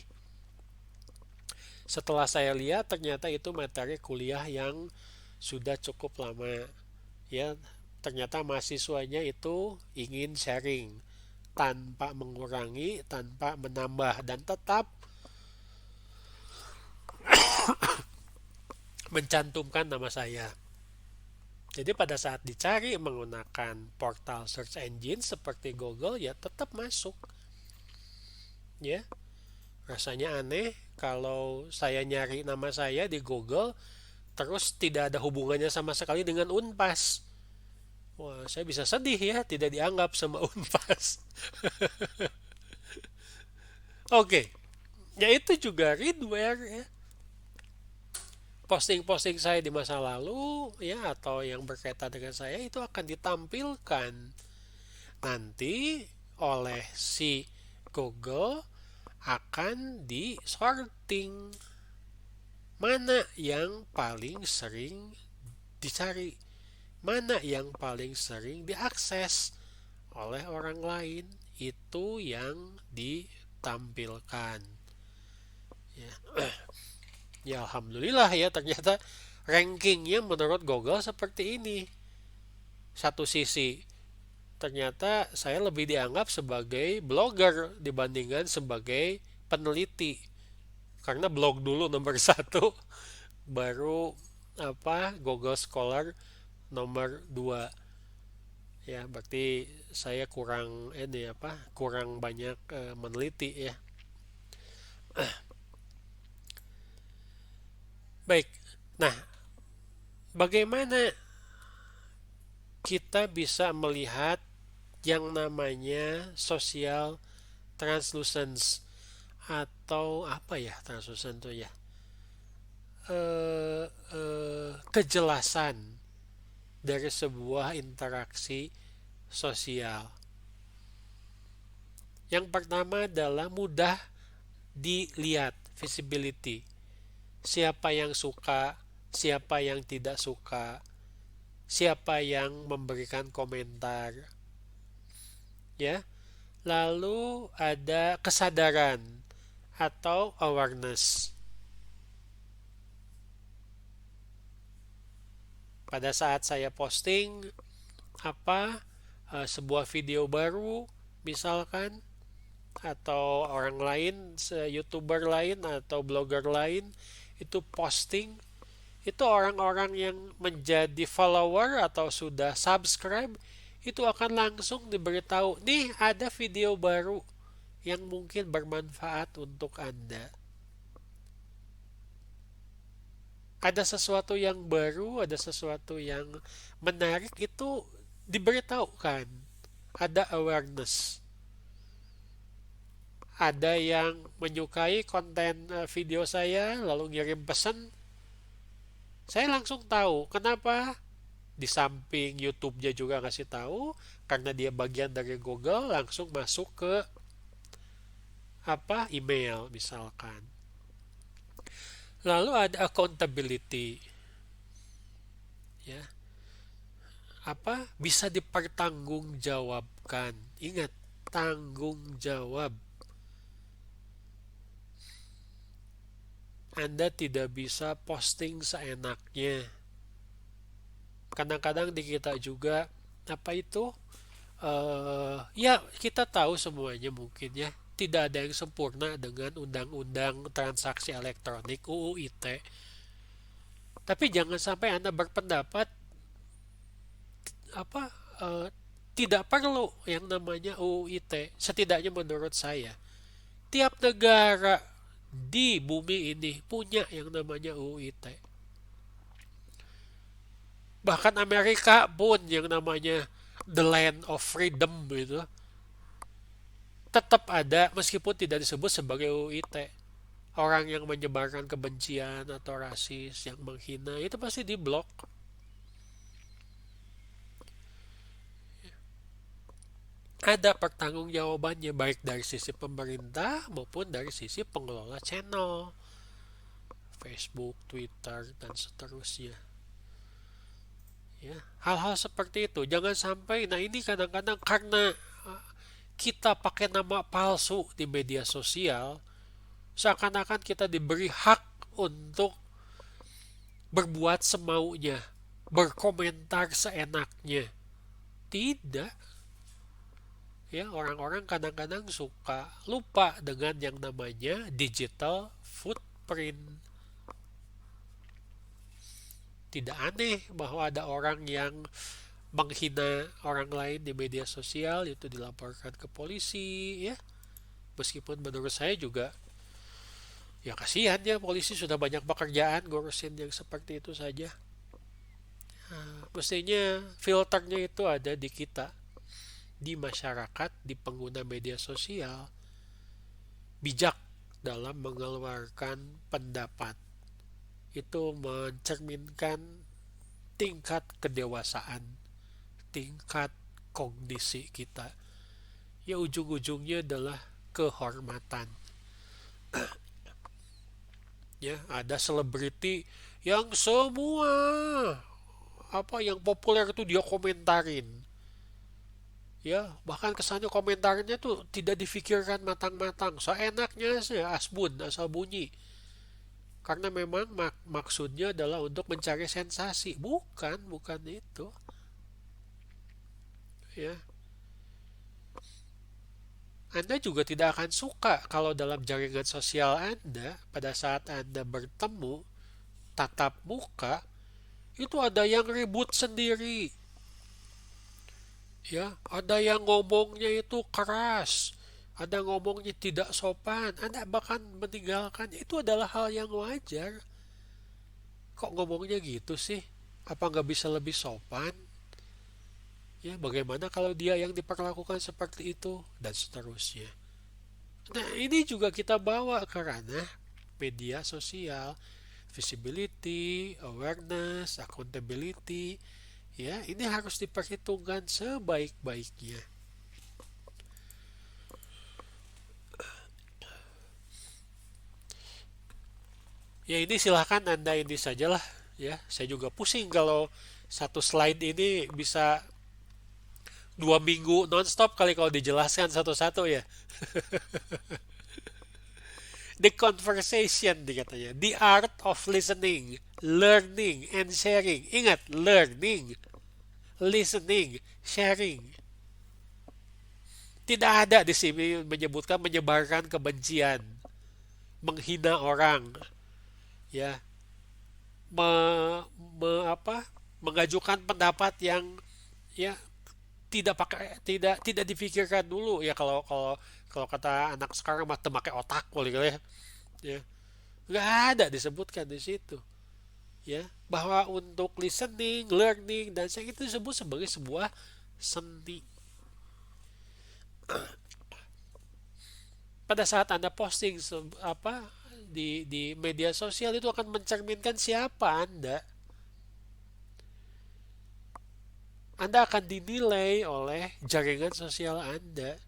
A: Setelah saya lihat ternyata itu materi kuliah yang sudah cukup lama. Ya, ternyata mahasiswanya itu ingin sharing tanpa mengurangi, tanpa menambah, dan tetap mencantumkan nama saya. Jadi pada saat dicari menggunakan portal search engine seperti Google, ya tetap masuk. Ya, rasanya aneh kalau saya nyari nama saya di Google terus tidak ada hubungannya sama sekali dengan Unpas. Wah, saya bisa sedih ya, tidak dianggap sama Unpas. Oke, ya itu juga readware ya. Posting-posting saya di masa lalu ya atau yang berkaitan dengan saya itu akan ditampilkan nanti oleh si Google, akan di sorting mana yang paling sering dicari, mana yang paling sering diakses oleh orang lain, itu yang ditampilkan ya. Ya alhamdulillah ya, ternyata rankingnya menurut Google seperti ini. Satu sisi ternyata saya lebih dianggap sebagai blogger dibandingkan sebagai peneliti, karena blog dulu nomor 1, baru Google Scholar nomor 2. Ya berarti saya kurang kurang banyak meneliti ya. Baik, nah bagaimana kita bisa melihat yang namanya social translucence, atau apa ya translucent itu ya, kejelasan dari sebuah interaksi sosial. Yang pertama adalah mudah dilihat, visibility. Siapa yang suka, siapa yang tidak suka, siapa yang memberikan komentar. Ya. Lalu ada kesadaran atau awareness. Pada saat saya posting sebuah video baru misalkan, atau orang lain, YouTuber lain atau blogger lain itu posting, itu orang-orang yang menjadi follower atau sudah subscribe itu akan langsung diberitahu, nih ada video baru yang mungkin bermanfaat untuk Anda. Ada sesuatu yang baru, ada sesuatu yang menarik, itu diberitahukan. Ada awareness. Ada yang menyukai konten video saya lalu ngirim pesan, saya langsung tahu. Kenapa? Di samping YouTube-nya juga ngasih tahu, karena dia bagian dari Google, langsung masuk ke email misalkan. Lalu ada accountability. Ya. Bisa dipertanggungjawabkan. Ingat, tanggung jawab. Anda tidak bisa posting seenaknya. Kadang-kadang di kita juga ya kita tahu semuanya mungkin ya, tidak ada yang sempurna dengan undang-undang transaksi elektronik UU ITE. Tapi jangan sampai Anda berpendapat tidak perlu yang namanya UU ITE. Setidaknya menurut saya, tiap negara di bumi ini punya yang namanya UU ITE. Bahkan Amerika pun yang namanya the land of freedom gitu, tetap ada meskipun tidak disebut sebagai UU ITE. orang yang menyebarkan kebencian atau rasis, yang menghina, itu pasti diblok. Ada pertanggungjawabannya baik dari sisi pemerintah maupun dari sisi pengelola channel, Facebook, Twitter, dan seterusnya. Ya, hal-hal seperti itu jangan sampai. Nah, ini kadang-kadang karena kita pakai nama palsu di media sosial, seakan-akan kita diberi hak untuk berbuat semaunya, berkomentar seenaknya. Tidak. Ya, orang-orang kadang-kadang suka lupa dengan yang namanya digital footprint. Tidak aneh bahwa ada orang yang menghina orang lain di media sosial, itu dilaporkan ke polisi, ya. Meskipun menurut saya juga, ya kasihan ya, polisi sudah banyak pekerjaan ngurusin yang seperti itu saja. Mestinya filternya itu ada di kita, di masyarakat, di pengguna media sosial, bijak dalam mengeluarkan pendapat. Itu mencerminkan tingkat kedewasaan, tingkat kognisi kita. Ya, ujung-ujungnya adalah kehormatan. Ya, ada selebriti yang semua apa yang populer itu dia komentarin. Ya, bahkan kesannya komentarnya tuh tidak difikirkan matang-matang. Seenaknya sih, asbun, asal bunyi. Karena memang maksudnya adalah untuk mencari sensasi. Bukan itu. Ya. Anda juga tidak akan suka kalau dalam jaringan sosial Anda, pada saat Anda bertemu tatap muka, itu ada yang ribut sendiri. Ya, ada yang ngomongnya itu keras, ada ngomongnya tidak sopan, Anda bahkan meninggalkan. Itu adalah hal yang wajar. Kok ngomongnya gitu sih? Apa nggak bisa lebih sopan? Ya, bagaimana kalau dia yang diperlakukan seperti itu? Dan seterusnya. Nah, ini juga kita bawa ke ranah media sosial, visibility, awareness, accountability. Ya, ini harus diperhitungkan sebaik-baiknya. Ya, ini silahkan Anda ini sajalah. Ya, saya juga pusing kalau satu slide ini bisa 2 minggu nonstop kali kalau dijelaskan satu-satu ya. The conversation dikatanya, the art of listening, learning, and sharing. Ingat, learning, listening, sharing. Tidak ada di sini menyebutkan menyebarkan kebencian, menghina orang, ya, mengajukan pendapat yang ya tidak difikirkan dulu ya. Kalau kata anak sekarang mah pakai otak boleh ya. Ya, nggak ada disebutkan di situ. Ya, bahwa untuk listening, learning, dan sharing itu disebut sebagai sebuah seni. Pada saat Anda posting di media sosial, itu akan mencerminkan siapa Anda. Anda akan dinilai oleh jaringan sosial Anda.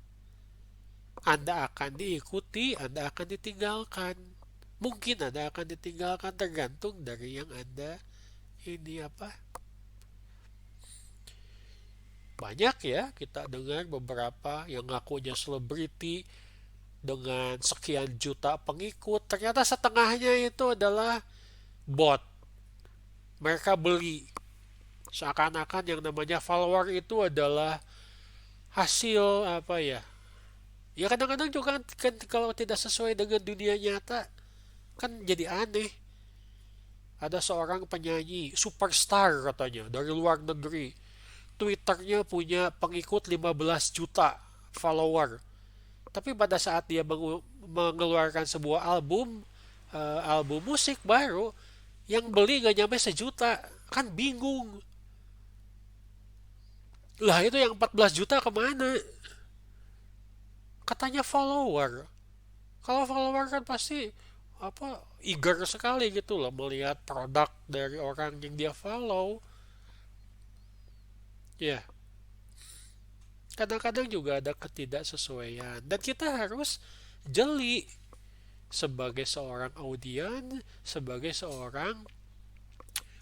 A: Anda akan diikuti, Anda akan ditinggalkan. Mungkin Anda akan ditinggalkan, tergantung dari yang Anda ini banyak ya, kita dengar beberapa yang ngakunya selebriti dengan sekian juta pengikut, ternyata setengahnya itu adalah bot. Mereka beli. Seakan-akan yang namanya follower itu adalah hasil ya kadang-kadang juga kan kalau tidak sesuai dengan dunia nyata kan jadi aneh. Ada seorang penyanyi superstar katanya dari luar negeri, Twitternya punya pengikut 15 juta follower, tapi pada saat dia mengeluarkan sebuah album musik baru, yang beli gak nyampe 1 juta. Kan bingung lah, itu yang 14 juta kemana? Katanya follower. Kalau follower kan pasti eager sekali gitu loh melihat produk dari orang yang dia follow. Ya, kadang-kadang juga ada ketidaksesuaian dan kita harus jeli sebagai seorang audien, sebagai seorang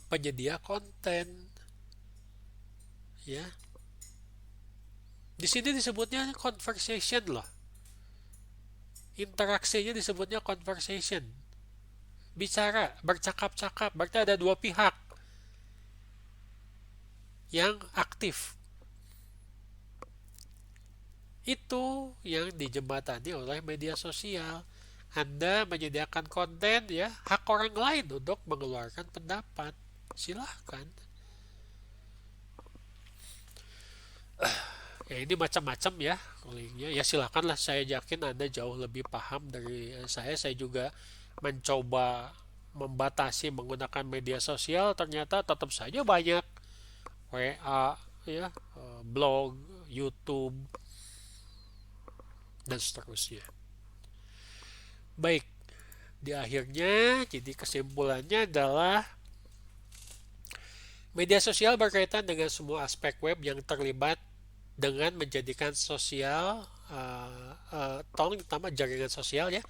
A: penyedia konten, ya. Di sini disebutnya conversation loh. Interaksinya disebutnya conversation. Bicara, bercakap-cakap, berarti ada dua pihak yang aktif. Itu yang dijembatani oleh media sosial. Anda menyediakan konten, ya, hak orang lain untuk mengeluarkan pendapat. Silahkan. Ya ini macam-macam ya linknya. Ya silakanlah, saya yakin Anda jauh lebih paham dari saya. Saya juga mencoba membatasi menggunakan media sosial, ternyata tetap saja banyak WA, ya, blog, YouTube, dan seterusnya. Baik, di akhirnya jadi kesimpulannya adalah media sosial berkaitan dengan semua aspek web yang terlibat dengan menjadikan sosial, tolong utama jaringan sosial ya,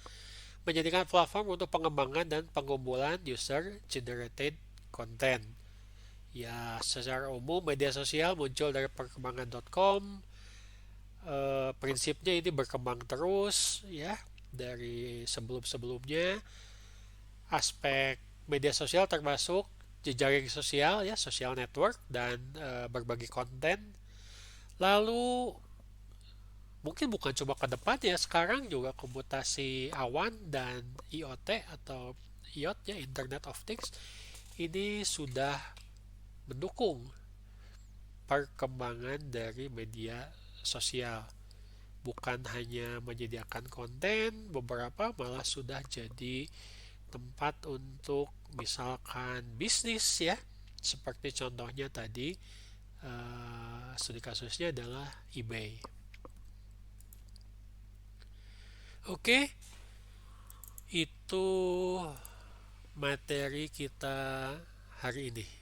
A: menjadikan platform untuk pengembangan dan pengumpulan user generated content. Ya, secara umum media sosial muncul dari perkembangan.com. Prinsipnya ini berkembang terus ya dari sebelum-sebelumnya. Aspek media sosial termasuk jejaring sosial ya, social network dan berbagi konten. Lalu mungkin bukan cuma ke depan ya, sekarang juga komputasi awan dan IoT atau IoT ya, Internet of Things, ini sudah mendukung perkembangan dari media sosial. Bukan hanya menyediakan konten, beberapa malah sudah jadi tempat untuk misalkan bisnis ya. Seperti contohnya tadi, studi kasusnya adalah eBay. Oke, itu materi kita hari ini.